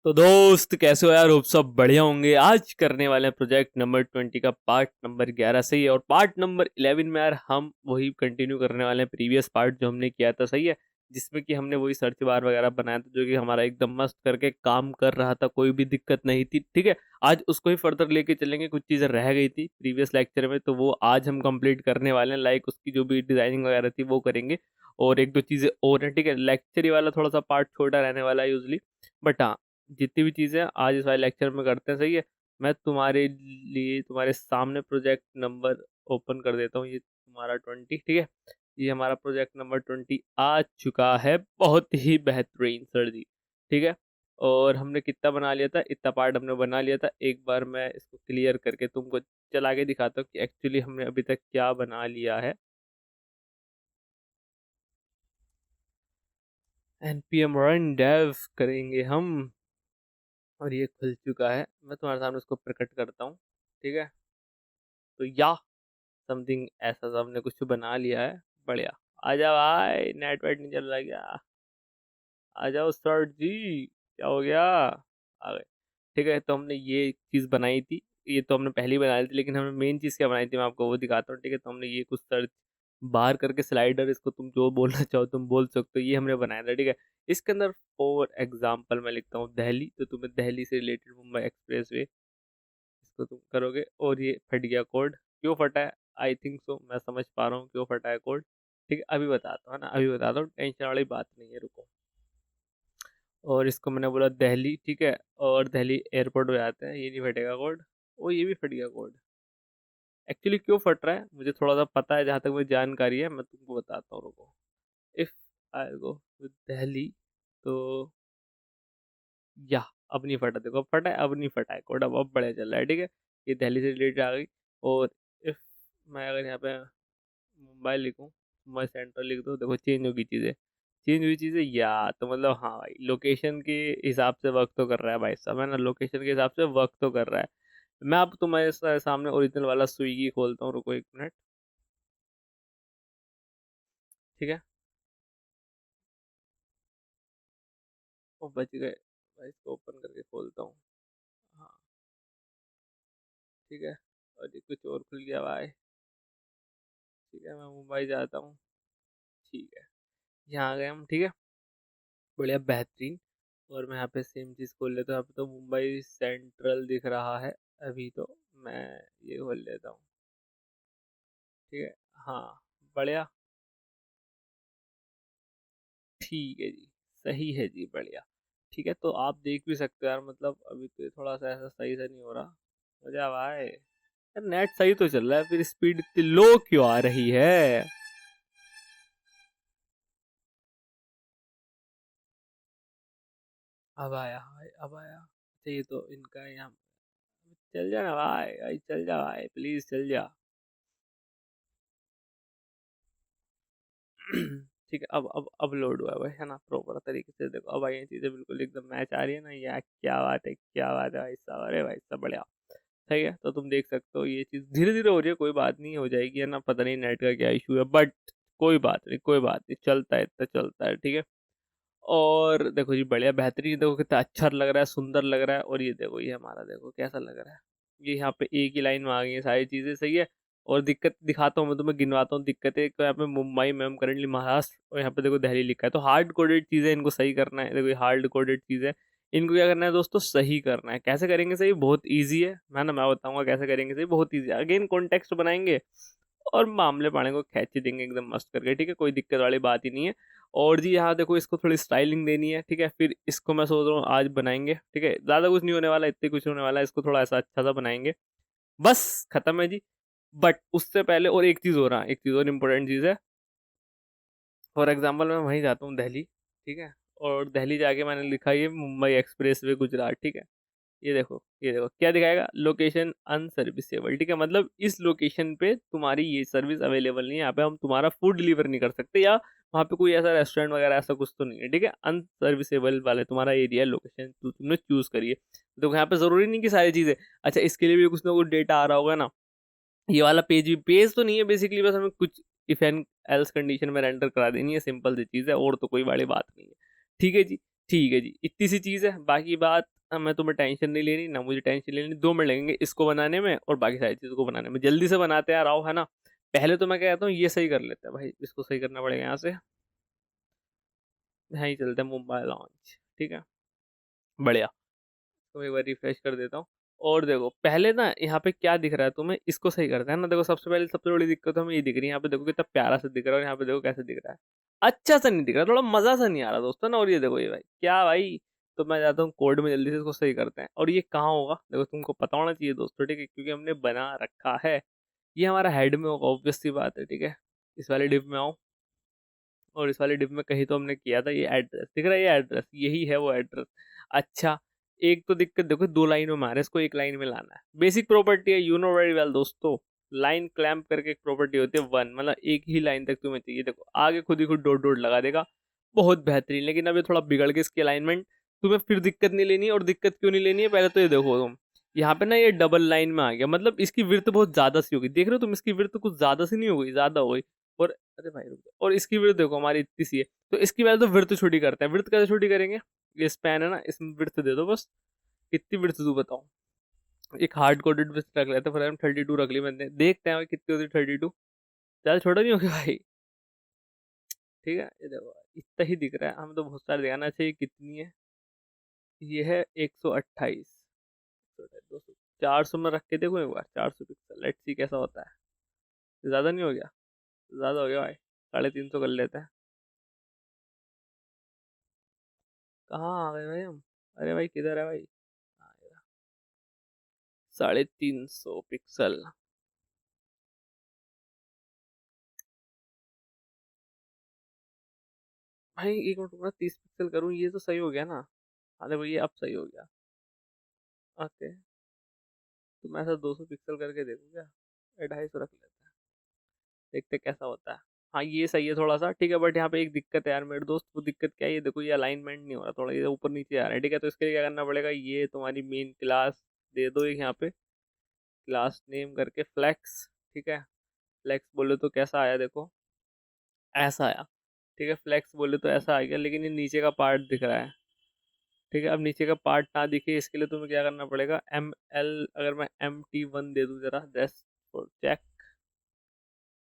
तो दोस्त कैसे हो यार। होप सब बढ़िया होंगे। आज करने वाले हैं प्रोजेक्ट नंबर 20 का पार्ट नंबर 11। सही है। और पार्ट नंबर 11 में यार हम वही कंटिन्यू करने वाले हैं प्रीवियस पार्ट जो हमने किया था। सही है। जिसमें कि हमने वही सर्च बार वगैरह बनाया था जो कि हमारा एकदम मस्त करके काम कर रहा था, कोई भी दिक्कत नहीं थी। ठीक है। आज उसको ही फर्दर लेके चलेंगे। कुछ चीज़ें रह गई थी प्रीवियस लेक्चर में तो वो आज हम कंप्लीट करने वाले हैं। लाइक उसकी जो भी डिजाइनिंग वगैरह थी वो करेंगे। और एक दो चीज़ें और हैं। ठीक है। लेक्चर ही वाला थोड़ा सा पार्ट छोटा रहने वाला है यूजली। बट हाँ, जितनी भी चीज़ें आज इस वाले लेक्चर में करते हैं। सही है। मैं तुम्हारे लिए तुम्हारे सामने प्रोजेक्ट नंबर ओपन कर देता हूँ। ये तुम्हारा 20। ठीक है। ये हमारा प्रोजेक्ट नंबर 20 आ चुका है। बहुत ही बेहतरीन सर जी। ठीक है। और हमने कितना बना लिया था, इतना पार्ट हमने बना लिया था। एक बार मैं इसको क्लियर करके तुमको चला के दिखाता हूँ कि एक्चुअली हमने अभी तक क्या बना लिया है। npm run dev करेंगे हम। और ये खुल चुका है। मैं तुम्हारे सामने उसको प्रकट करता हूँ। ठीक है। तो या समथिंग ऐसा सा हमने कुछ बना लिया है। बढ़िया। आ जाओ भाई, नेट वेट नहीं चल रहा क्या? आ जाओ सर जी। क्या हो गया? आ गए। ठीक है। तो हमने ये चीज़ बनाई थी। ये तो हमने पहले ही बनाई थी, लेकिन हमने मेन चीज़ क्या बनाई थी मैं आपको वो दिखाता हूँ। ठीक है। तो हमने ये कुछ सर्च बाहर करके स्लाइडर, इसको तुम जो बोलना चाहो तुम बोल सकते हो, ये हमने बनाया था। ठीक है। इसके अंदर फॉर एग्जाम्पल मैं लिखता हूँ दिल्ली, तो तुम्हें दिल्ली से रिलेटेड मुंबई एक्सप्रेस वे, इसको तुम करोगे। और ये फट गया कोड। क्यों फटा है? आई थिंक सो मैं समझ पा रहा हूँ क्यों फटा है कोड। ठीक है। अभी बताता हूँ ना, अभी बताता हूँ, टेंशन वाली बात नहीं है, रुको। और इसको मैंने बोला दिल्ली। ठीक है। और दिल्ली एयरपोर्ट पे आते हैं। ये नहीं फटेगा कोड। ओ ये भी फट गया कोड। एक्चुअली क्यों फट रहा है मुझे थोड़ा सा पता है, जहाँ तक मुझे जानकारी है मैं तुमको बताता हूँ, रुको। If I go with Delhi, तो या अब नहीं फटा। देखो अब फटा है, अब नहीं फटा है कोड। अब बढ़िया चल रहा है। ठीक है। ये दिल्ली से रिलेटेड आ गई। और इफ मैं अगर यहाँ पे मुंबई लिखूँ, मुंबई सेंट्रल लिख दो, देखो चेंज होगी चीज़ें। चेंज हुई चीज़ें या तो मतलब हाँ भाई, लोकेशन के हिसाब से वर्क तो कर रहा है भाई साहब, है ना। लोकेशन के हिसाब से वर्क तो कर रहा है। मैं अब तुम्हारे सामने ओरिजिनल वाला स्विगी खोलता हूँ, रुको एक मिनट। ठीक है। वो बच गए भाई, इसको ओपन करके खोलता हूँ। हाँ। ठीक है। और ये कुछ और खुल गया भाई। ठीक है। मैं मुंबई जाता हूँ। ठीक है। यहाँ आ गए हम। ठीक है। बढ़िया बेहतरीन। और मैं यहाँ पे सेम चीज़ खोल लेता हूँ। यहाँ पे तो मुंबई सेंट्रल दिख रहा है अभी तो। मैं ये खोल लेता हूँ। ठीक है। हाँ। बढ़िया। ठीक है जी। सही है जी। बढ़िया। ठीक है। तो आप देख भी सकते हो यार, मतलब अभी तो ये थोड़ा सा ऐसा सही से नहीं हो रहा। मजा आ रहा है यार। नेट सही तो चल रहा है, फिर स्पीड इतनी लो क्यों आ रही है? अब आया भाई, अब आया। अच्छा ये तो इनका है यहाँ। चल जा ना भाई, भाई चल जा भाई, प्लीज चल जा। ठीक है। अब लोड हुआ है भाई, है ना, प्रॉपर तरीके से। देखो अब ये चीजें बिल्कुल एकदम मैच आ रही है ना। यार क्या बात है, क्या बात है भाई साहब, अरे भाई साहब बढ़िया। सही है। तो तुम देख सकते हो ये चीज धीरे धीरे हो रही है, कोई बात नहीं, हो जाएगी, है ना। पता नहीं नेट का क्या इशू है, बट कोई बात नहीं, कोई बात नहीं, चलता है, इतना चलता है। ठीक है। और देखो जी बढ़िया बेहतरीन, देखो कितना अच्छा लग रहा है, सुंदर लग रहा है। और ये देखो, ये हमारा देखो कैसा लग रहा है। ये यहाँ पे एक ही लाइन में आ गई है सारी चीजें। सही है। और दिक्कत दिखाता हूँ मैं तुम्हें, गिनवाता हूँ दिक्कतें। तो यहाँ पे मुंबई में हम करेंटली महाराष्ट्र, और यहाँ पे देखो दिल्ली लिखा है। तो हार्ड कोडेड चीजें इनको सही करना है। देखो ये हार्ड कोडेड चीजें, इनको क्या करना है दोस्तों, सही करना है। कैसे करेंगे सही? बहुत ईजी है। मैं बताऊंगा कैसे करेंगे सही, बहुत ईजी है। अगेन कॉन्टेक्स्ट बनाएंगे और मामले पाने को खींच देंगे एकदम मस्त करके। ठीक है। कोई दिक्कत वाली बात ही नहीं है। और जी यहाँ देखो, इसको थोड़ी स्टाइलिंग देनी है। ठीक है। फिर इसको मैं सोच रहा हूँ आज बनाएंगे। ठीक है। ज़्यादा कुछ नहीं होने वाला, इतने कुछ होने वाला है। इसको थोड़ा ऐसा अच्छा सा बनाएंगे, बस खत्म है जी। बट उससे पहले और एक चीज़ हो रहा है, एक चीज़ और इम्पोर्टेंट चीज़ है। फॉर एग्जाम्पल मैं वहीं जाता हूँ दिल्ली। ठीक है। और दिल्ली जाके मैंने लिखा ये मुंबई एक्सप्रेस वे गुजरात। ठीक है। ये देखो, ये देखो क्या दिखाएगा, लोकेशन अनसर्विसेबल। ठीक है। मतलब इस लोकेशन पे तुम्हारी ये सर्विस अवेलेबल नहीं है। यहाँ पे हम तुम्हारा फूड डिलीवर नहीं कर सकते, या वहाँ पे कोई ऐसा रेस्टोरेंट वगैरह ऐसा कुछ तो नहीं है। ठीक है। अनसर्विसेबल वाले तुम्हारा एरिया लोकेशन तुमने चूज करिए। देखो यहाँ पे जरूरी नहीं कि सारी चीजें। अच्छा इसके लिए भी कुछ ना कुछ डेटा आ रहा होगा ना। ये वाला पेज भी पेज तो नहीं है बेसिकली, बस हमें कुछ इफ एंड एल्स कंडीशन में रेंडर करा देनी है। सिंपल सी चीज़ है, और तो कोई बड़ी बात नहीं है। ठीक है जी। ठीक है जी, इतनी सी चीज़ है, बाकी बात मैं तुम्हें टेंशन नहीं लेनी, ना मुझे टेंशन लेनी, 2 मिनट लगेंगे इसको बनाने में और बाकी सारी चीज़ों को बनाने में। जल्दी से बनाते यार आओ, है ना? पहले तो मैं कहता हूँ ये सही कर लेते हैं भाई, इसको सही करना पड़ेगा यहाँ से। यहाँ ही चलते हैं मुंबई लॉन्च, ठीक है? बढ़िया। तो एक बार रिफ्रेश कर देता हूँ। और देखो पहले ना यहाँ पे क्या दिख रहा है तुम्हें, इसको सही करते हैं ना। देखो सबसे पहले सबसे बड़ी दिक्कत हमें ये दिख रही है, यहाँ पे देखो कितना प्यारा सा दिख रहा है और यहाँ पे देखो कैसे दिख रहा है, अच्छा सा नहीं दिख रहा, थोड़ा मजा सा नहीं आ रहा दोस्तों ना। और ये देखो ये भाई क्या भाई, तो मैं जाता हूँ कोड में, जल्दी से इसको सही करते हैं। और ये कहाँ होगा देखो, तुमको पता होना चाहिए दोस्तों, ठीक है, क्योंकि हमने बना रखा है। ये हमारा हेड में होगा, ऑब्वियस सी बात है, ठीक है। इस वाले डिप में आओ, और इस वाले डिप में कहीं तो हमने किया था, ये एड्रेस दिख रहा है, ये एड्रेस यही है वो एड्रेस। अच्छा, एक तो दिक्कत देखो, 2 लाइनों में आ रहा है, इसको 1 लाइन में लाना है। बेसिक प्रॉपर्टी है, यू नो वेरी वेल दोस्तों। लाइन क्लैम्प करके एक प्रॉपर्टी होती है 1, मतलब एक ही लाइन तक तुम्हें चाहिए। देखो आगे खुद ही खुद डॉट डॉट लगा देगा, बहुत बेहतरीन। लेकिन अब ये थोड़ा बिगड़ गई इसकी अलाइनमेंट, तुम्हें फिर दिक्कत नहीं लेनी है। और दिक्कत क्यों नहीं लेनी है, पहले तो ये देखो तुम, यहाँ पे ना ये डबल लाइन में आ गया, मतलब इसकी विड्थ बहुत ज्यादा सी होगी, देख रहे हो तुम, इसकी विड्थ कुछ ज्यादा सी नहीं हो गई, ज्यादा हो गई। और अरे भाई रुक जाओ, और इसकी विड्थ देखो हमारी इतनी सी है, तो इसकी वैल्यू तो विड्थ छोटी करते हैं। विड्थ कैसे छोटी करेंगे, ये स्पैन है ना, इसमें विड्थ दे दो बस। कितनी विड्थ दूं बताओ, एक हार्ड कोडेड विड्थ रख लेते हैं, फॉर एग्जाम्पल 32 रख ली मैंने, देखते हैं भाई कितनी होती है 32। ज्यादा छोटा नहीं हो गया भाई, ठीक है। ये देखो इतना ही दिख रहा है, हमें तो बहुत सारे दिखाना चाहिए। कितनी है, ये है 128, 200, 400 में रख के देखो एक बार, 400 पिक्सल, लेट्स सी कैसा होता है। ज्यादा नहीं हो गया, ज्यादा हो गया भाई, 350 कर लेते हैं। कहाँ आ गए भाई हम, अरे भाई किधर है भाई, 350 पिक्सल। भाई एक मिनट, पूरा 30 पिक्सल करूँ, ये तो सही हो गया ना। अरे भाई ये अब सही हो गया, ओके। तो मैं ऐसा 200 पिक्सल करके देखूँ क्या, 250 रख लेते हैं, देखते कैसा होता है। हाँ ये सही है थोड़ा सा, ठीक है। बट यहाँ पे एक दिक्कत है यार मेरे दोस्त, वो दिक्कत क्या है, ये देखो ये अलाइनमेंट नहीं हो रहा, थोड़ा ये ऊपर नीचे आ रहा है, ठीक है। तो इसके लिए क्या करना पड़ेगा, ये तुम्हारी मेन क्लास दे दो एक यहाँ पे, क्लास नेम करके फ्लेक्स, ठीक है। फ्लेक्स बोले तो कैसा आया देखो, ऐसा आया, ठीक है। फ्लेक्स बोले तो ऐसा आ गया, लेकिन ये नीचे का पार्ट दिख रहा है, ठीक है। अब नीचे का पार्ट ना दिखे, इसके लिए तुम्हें क्या करना पड़ेगा, ML, अगर मैं MT1 दे दूँ जरा, जस्ट चेक,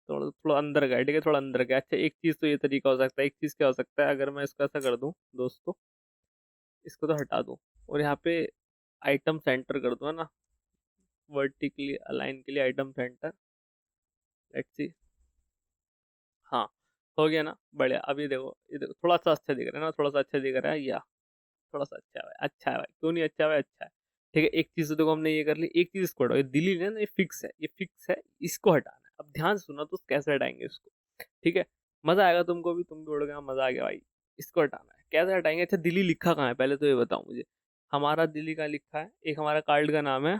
थोड़ा थोड़ा अंदर गया, ठीक है, थोड़ा अंदर गया। अच्छा एक चीज़ तो ये तरीका हो सकता है, एक चीज़ क्या हो सकता है, अगर मैं इसको ऐसा कर दूँ दोस्तों, इसको तो हटा दूँ और यहाँ पे आइटम सेंटर कर दूँ, है ना, वर्टिकली अलाइन के लिए आइटम सेंटर, लेट्स सी, हाँ हो गया ना, बढ़िया। अब ये देखो थोड़ा सा अच्छा दिख रहा है ना, थोड़ा सा अच्छा दिख रहा है, या थोड़ा सा अच्छा है भाई, अच्छा है भाई, क्यों नहीं अच्छा है भाई, अच्छा है, ठीक है। एक चीज तो देखो हमने ये कर ली, एक चीज इसको हटाओ, ये दिल्ली है ना, ये फिक्स है, ये फिक्स है, इसको हटाना है। अब ध्यान से सुनो तो कैसे हटाएंगे इसको, ठीक है। मजा आएगा तुमको भी, तुम भी उड़ गया, मजा आ गया भाई। इसको हटाना है, कैसे हटाएंगे। अच्छा दिल्ली लिखा कहाँ है, पहले तो ये बताओ मुझे, हमारा दिल्ली का लिखा है, एक हमारा कार्ड का नाम है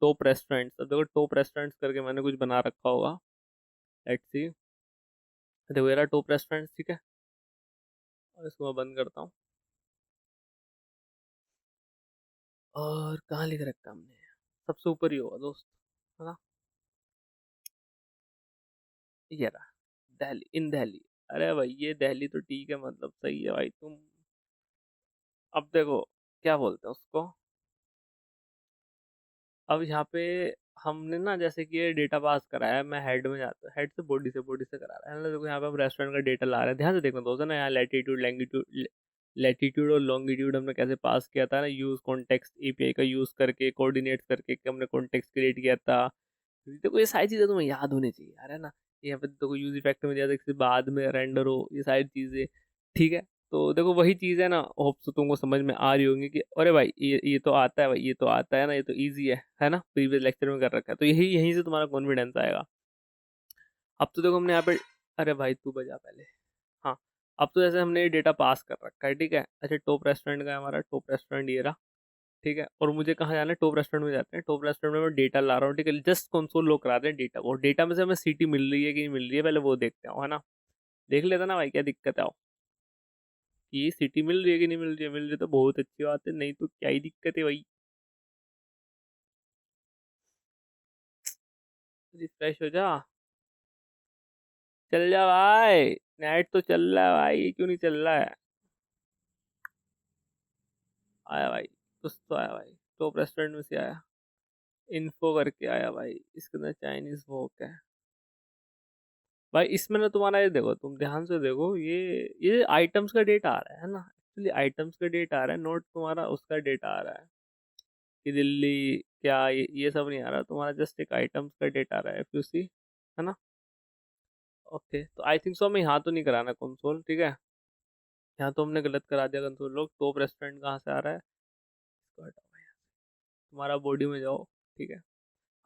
टॉप रेस्टोरेंट्स। अब देखो टॉप रेस्टोरेंट्स करके मैंने कुछ बना रखा होगा, लेट्स सी, देखो ये रहा टॉप रेस्टोरेंट्स, ठीक है। और इसको मैं बंद करता हूँ, और कहाँ लिख रखा है हमने, सबसे ऊपर ही होगा दोस्त, है ना, ये रहा, दिल्ली, इन दिल्ली। अरे भाई ये दिल्ली तो ठीक है, मतलब सही है भाई तुम। अब देखो क्या बोलते हैं उसको, अब यहाँ पे हमने ना जैसे कि ये डेटा पास कराया है, मैं हेड में जाता हूँ, हेड से बॉडी से करा रहा है ना। देखो यहाँ पे हम रेस्टोरेंट का डेटा ला रहे हैं, ध्यान से देखना दोस्तों ना, यहाँ लैटिट्यूड लैंगिट्यूड, लैटिट्यूड और लॉन्गिट्यूड हमने कैसे पास किया था ना, यूज कॉन्टेक्स्ट API का यूज करके, कोऑर्डिनेट्स करके हमने कॉन्टेक्स्ट क्रिएट किया था। देखो ये सारी चीजें तुम्हें याद होनी चाहिए यार, है ना। यहाँ पे देखो यूज इफेक्ट में दिया था कि बाद में रेंडर हो, ये सारी चीजें, ठीक है। तो देखो वही चीज है ना, होप सो तुमको समझ में आ रही होंगी कि अरे भाई ये तो आता है भाई, ये तो आता है ना, ये तो इजी है ना, प्रीवियस लेक्चर में कर रखा है, तो यही यहीं से तुम्हारा कॉन्फिडेंस आएगा। अब तो देखो हमने यहाँ पे, अरे भाई तू बजा पहले, हाँ। अब तो जैसे हमने ये डेटा पास कर रखा है, ठीक है। अच्छा टॉप रेस्टोरेंट का है हमारा, टॉप रेस्टोरेंट ये रहा, ठीक है। और मुझे कहाँ जाना है, टॉप रेस्टोरेंट में जाते हैं। टॉप रेस्टोरेंट में मैं डेटा ला रहा हूँ, ठीक है। जस्ट कंसोल लो कराते हैं डेटा को, डेटा में से हमें सिटी मिल रही है कि नहीं मिल रही है, पहले वो देखते हो, है ना। देख लेता ना भाई क्या दिक्कत है, आओ, कि सिटी मिल रही है कि नहीं मिल रही है, मिल रही है तो बहुत अच्छी बात है, नहीं तो क्या ही दिक्कत है भाई। रिफ्रेश हो जा, चल जा भाई, नेट तो चल रहा है भाई, क्यों नहीं चल रहा है। आया भाई, कुछ तो आया भाई, टॉप रेस्टोरेंट में से आया, इन्फो करके आया भाई, इसके अंदर चाइनीज वॉक है भाई। इसमें ना तुम्हारा ये देखो, तुम ध्यान से देखो, ये आइटम्स का डेटा आ रहा है ना, एक्चुअली आइटम्स का डेटा आ रहा है, नोट तुम्हारा उसका डेटा आ रहा है कि दिल्ली क्या, ये सब नहीं आ रहा तुम्हारा, जस्ट एक आइटम्स का डेटा आ रहा है, इफ यू सी, है ना। ओके, तो आई थिंक सो हमें यहाँ तो नहीं कराना कंसोल, ठीक है, यहाँ तो हमने गलत करा दिया कंसोल। लोग टॉप रेस्टोरेंट कहाँ से आ रहा है, इसको हटाओ भाई, तुम्हारा बॉडी में जाओ, ठीक है।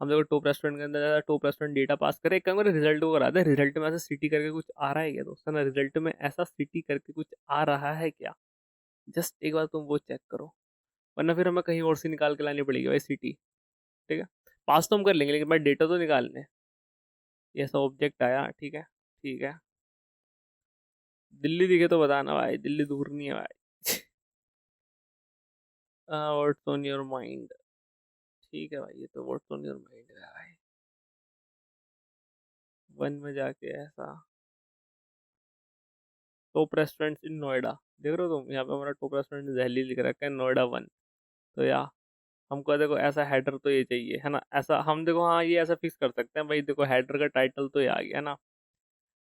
हम देखो टॉप रेस्टोरेंट के अंदर जाता है, टॉप रेस्टोरेंट डेटा पास करे, एक काम करे रिजल्ट को करा दे, रिजल्ट में ऐसा सिटी करके कुछ आ रहा है क्या दोस्तों ना, रिजल्ट में ऐसा सिटी करके कुछ आ रहा है क्या, जस्ट एक बार तुम वो चेक करो, वरना फिर हमें कहीं और से निकाल के लानी पड़ेगी भाई सिटी, ठीक है। पास तो हम कर लेंगे, लेकिन भाई डेटा तो निकालने, ये सब ऑब्जेक्ट आया, ठीक है, ठीक है। दिल्ली दिखे तो बताना भाई, दिल्ली दूर नहीं है भाई। व्हाट्स ऑन योर माइंड, ठीक है भाई, ये तो व्हाट्स ऑन योर माइंड है भाई, वन में जाके ऐसा, टॉप रेस्टोरेंट इन नोएडा, देख रहे हो तुम, यहाँ पे हमारा टॉप रेस्टोरेंट दिल्ली लिख रखा है, नोएडा वन। तो या हमको देखो ऐसा हेडर तो ये चाहिए है ना, ऐसा हम देखो, हाँ ये ऐसा फिक्स कर सकते हैं भाई, देखो हेडर का टाइटल तो ये आ गया ना,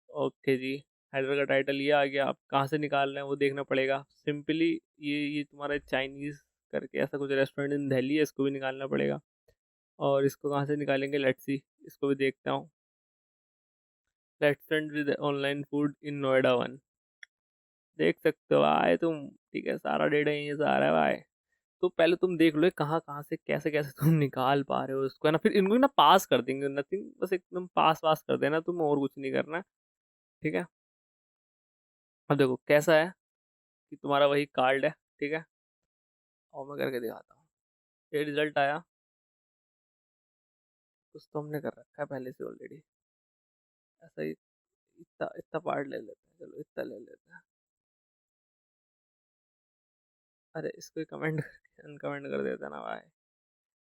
ओके जी, हेडर का टाइटल ये आ गया, आप कहाँ से निकाल रहे हैं वो देखना पड़ेगा सिंपली, ये तुम्हारा चाइनीज करके ऐसा कुछ रेस्टोरेंट इन दिल्ली है, इसको भी निकालना पड़ेगा, और इसको कहाँ से निकालेंगे, लेट्स सी, इसको भी देखता हूँ, restaurant with online food in Noida one, देख सकते हो भाई तुम, ठीक है, सारा डेटा यहीं से आ रहा है भाई। तो पहले तुम देख लो ये कहाँ कहाँ से कैसे कैसे तुम निकाल पा रहे हो इसको, है ना, फिर इनको ना पास कर देंगे, नथिंग, बस एकदम पास पास कर देना तुम, और कुछ नहीं करना, ठीक है। अब देखो कैसा है कि तुम्हारा वही कार्ड है, ठीक है, और मैं करके दिखाता हूँ, ये रिजल्ट आया, कुछ तो हमने कर रखा है पहले से ऑलरेडी, ऐसा ही, इतना इतना पार्ट ले लेते हैं, चलो इतना ले लेते हैं, अरे इसको कमेंट करके अनकमेंट कर देते हैं ना भाई,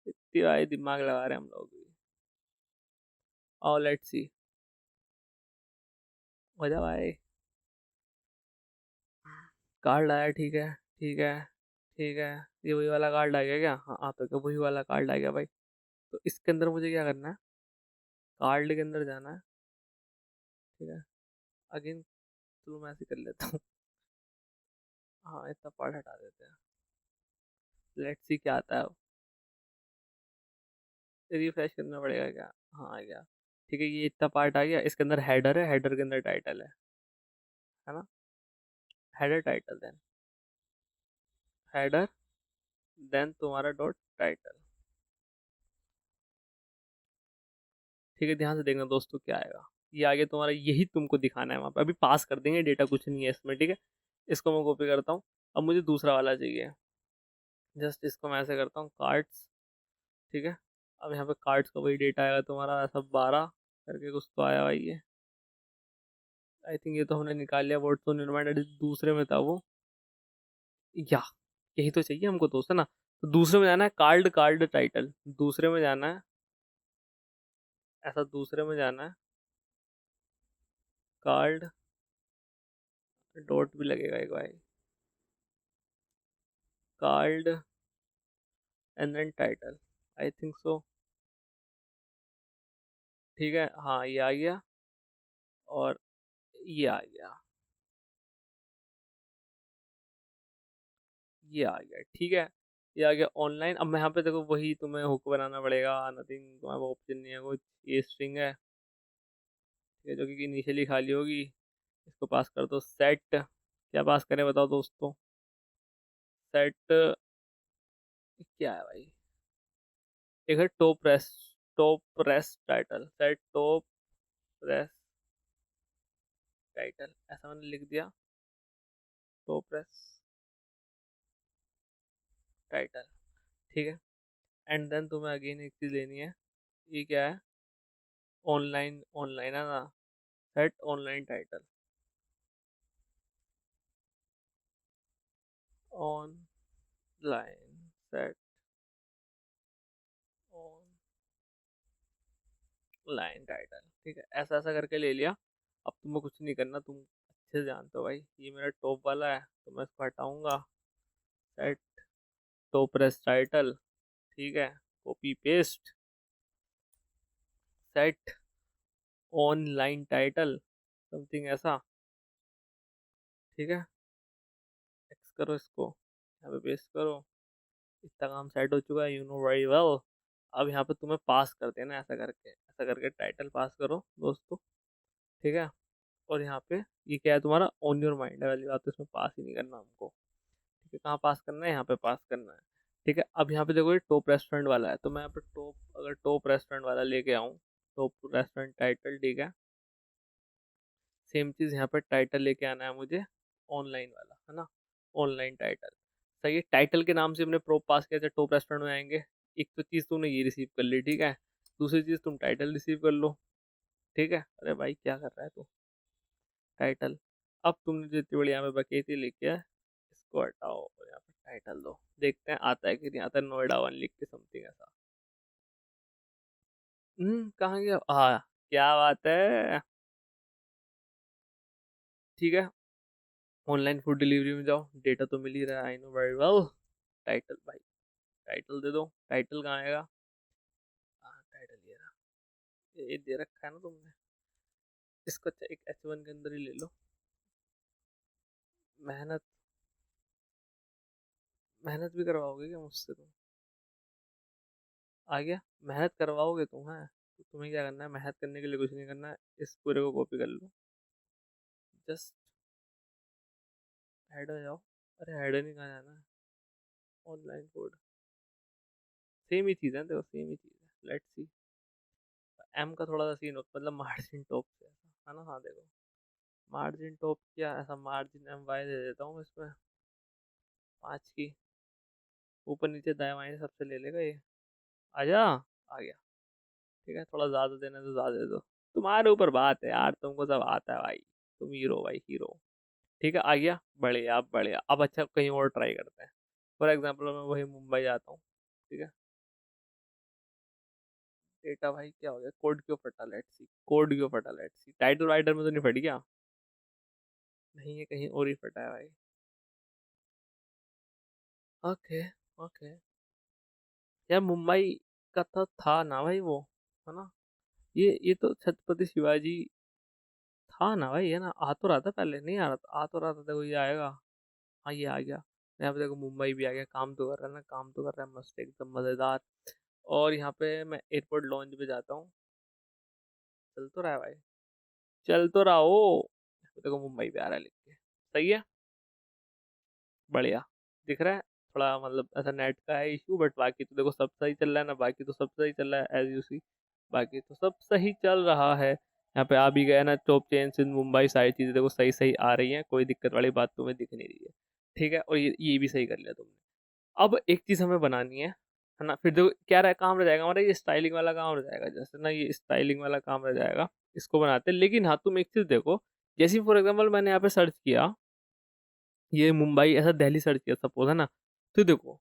इतनी भाई दिमाग लगा रहे हैं हम लोग भी, और लेट्स सी, हो जा भाई, कार्ड आया, ठीक है, ठीक है, ठीक है, ये वही वाला कार्ड आ गया क्या, हाँ आ तो क्या, वही वाला कार्ड आ गया भाई। तो इसके अंदर मुझे क्या करना है, कार्ड के अंदर जाना है, ठीक है, अगेन, चलो मैं ऐसे कर लेता हूँ, हाँ इतना पार्ट हटा देते हैं, लेट्स सी क्या आता है, रिफ्रेश करना पड़ेगा क्या, हाँ आ गया, ठीक है, ये इतना पार्ट आ गया, इसके अंदर हेडर है, हेडर के अंदर टाइटल है ना, header title, then header, then तुम्हारा डॉट टाइटल, ठीक है, ध्यान से देखना दोस्तों क्या आएगा, ये आगे तुम्हारा, यही तुमको दिखाना है वहाँ पे, अभी पास कर देंगे डेटा, कुछ नहीं है इसमें, ठीक है। इसको मैं कॉपी करता हूँ, अब मुझे दूसरा वाला चाहिए, जस्ट इसको मैं ऐसे करता हूँ, कार्ड्स, ठीक है। अब यहाँ पे कार्ड्स का वही डेटा आएगा तुम्हारा, ऐसा 12 करके कुछ तो आया भाई ये, आई थिंक ये तो हमने निकाल लिया, वर्ड तो रिमाइंडर दूसरे में था वो, या यही तो चाहिए हमको दोस्त, है ना। तो दूसरे में जाना है, कार्ड कार्ड टाइटल, दूसरे में जाना है, ऐसा दूसरे में जाना है, कार्ड डॉट भी लगेगा एक भाई, card and then title, I think so, ठीक है, हाँ ये आ गया, और ये आ गया, ये आ गया, ठीक है, ये आ गया ऑनलाइन। अब मैं यहाँ पे देखो, वही तुम्हें हुक बनाना पड़ेगा, नथिंग, तुम्हारा ऑप्शन नहीं है कुछ, ये स्ट्रिंग है, ठीक है, जो कि इनिशियली खाली होगी, इसको पास कर दो, सेट, क्या पास करें बताओ दोस्तों, सेट क्या है भाई, एक है top press title, set top press title, ऐसा मैंने लिख दिया, टॉप प्रेस टाइटल, ठीक है। एंड देन तुम्हें अगेन एक चीज लेनी है, ये क्या है, ऑनलाइन, ऑनलाइन है ना, set online title, online set online title, ठीक है, ऐसा ऐसा करके ले लिया। अब तुम्हें कुछ नहीं करना, तुम अच्छे से जानते हो भाई, ये मेरा टॉप वाला है, तो मैं इसको हटाऊंगा, सेट टॉप प्रेस टाइटल, ठीक है, copy paste, set online title, something ऐसा, ठीक है, एक्स करो इसको, यहाँ पे पेस्ट करो, इतना काम सेट हो चुका है, यू नो वेरी वेल। अब यहाँ पे तुम्हें पास कर देना है, ऐसा करके टाइटल पास करो दोस्तों, ठीक है। और यहाँ पे ये क्या है तुम्हारा ऑन योर माइंड है वाली बात, तो इसमें पास ही नहीं करना हमको, ठीक है। कहाँ पास करना है, यहाँ पे पास करना है, ठीक है। अब यहाँ पे देखो ये टॉप रेस्टोरेंट वाला है, तो मैं यहाँ पे अगर टॉप रेस्टोरेंट वाला लेके आऊँ, टॉप रेस्टोरेंट टाइटल, ठीक है। सेम चीज़ यहाँ पे टाइटल लेके आना है मुझे, ऑनलाइन वाला, है ना, ऑनलाइन टाइटल। सही है, टाइटल के नाम से हमने प्रो पास किया था, टॉप रेस्टोरेंट में आएंगे। एक तो चीज़ तुमने ये रिसीव कर ली, ठीक है, दूसरी चीज़ तुम टाइटल रिसीव कर लो, ठीक है। अरे भाई क्या कर रहा है तू, टाइटल। अब तुमने जो इतनी बड़ी यहाँ पे बकेती लिखी है, इसको हटाओ और यहाँ पे टाइटल दो, देखते हैं आता है कि नहीं आता। नोएडा वन लिख के समथिंग ऐसा, कहाँ गया, हाँ क्या बात है, ठीक है। ऑनलाइन फूड डिलीवरी में जाओ, डेटा तो मिल ही रहा है, I know very well. Title भाई, टाइटल दे दो, टाइटल कहाँ आएगा, हाँ टाइटल ये रहा, ये दे रखा है ना तुमने, इसको अच्छा एक H1 के अंदर ही ले लो। मेहनत मेहनत भी करवाओगे क्या मुझसे तुम, आ गया, मेहनत करवाओगे तुम, है तो तुम्हें क्या करना है, मेहनत करने के लिए कुछ नहीं करना है, इस पूरे को कॉपी कर लो, जस्ट हेड हो जाओ। अरे हेड नहीं, कहाँ जाना है, ऑनलाइन कोड, सेम ही चीज़ है, देखो सेम ही चीज़ है, लेट्स सी। एम का थोड़ा सा सीन होता मतलब मार्जिन टॉप से ऐसा, है ना, हाँ देखो मार्जिन टॉप क्या ऐसा, मार्जिन एम वाई दे देता हूँ इसमें 5 की, ऊपर नीचे दाएं बाएं सबसे ले लेगा ये, आजा, आ गया, ठीक है। थोड़ा ज़्यादा देना तो ज़्यादा दे दो, तुम्हारे ऊपर बात है यार, तुमको सब आता है भाई, तुम हीरो भाई हीरो, ठीक है। आ गया, बढ़िया बढ़िया। अब अच्छा कहीं और ट्राई करते हैं, फॉर एग्जाम्पल मैं वही मुंबई जाता हूँ, ठीक है। डेटा भाई क्या हो गया, कोड क्यों फटा, लेट्स सी, कोड क्यों फटा, लेट्स सी, टाइटल राइटर में तो नहीं फट गया, नहीं है कहीं और ही फटा है भाई, ओके ओके। यार मुंबई का तो था ना भाई वो, है ना, ये तो छत्रपति शिवाजी था ना भाई, है ना, आ तो रहा था पहले, नहीं आ रहा था, आ तो रहा था, देखो ये आएगा, हाँ ये आ गया, यहाँ पे देखो मुंबई भी आ गया, काम तो कर रहा है ना, काम तो कर रहा है मस्त एकदम मज़ेदार। और यहाँ पे मैं एयरपोर्ट लॉन्च पे जाता हूँ, चल तो रहा है भाई, चल तो रहा हो, यहाँ पे देखो मुंबई पे आ रहा है लिख के, सही है, बढ़िया, दिख रहा है। थोड़ा मतलब ऐसा नेट का है इशू, बट बाकी तो देखो सब सही चल रहा है ना, बाकी तो सब सही चल रहा है एज यू सी, बाकी तो सब सही चल रहा है। यहाँ पे आ भी गया ना, टॉप चेन्स इन मुंबई, सारी चीज़ें देखो सही सही आ रही हैं, कोई दिक्कत वाली बात तुम्हें दिख नहीं रही है, ठीक है। और ये भी सही कर लिया तुमने। अब एक चीज़ हमें बनानी है ना, फिर देखो क्या रहा काम रह जाएगा हमारा, ये स्टाइलिंग वाला काम रह जाएगा, जैसे ना ये स्टाइलिंग वाला काम रह जाएगा, इसको बनाते हैं। लेकिन हाँ तुम एक चीज़ देखो, जैसे फॉर एग्जाम्पल मैंने यहाँ पे सर्च किया, ये मुंबई ऐसा दिल्ली सर्च किया सपोज, है ना, तो देखो,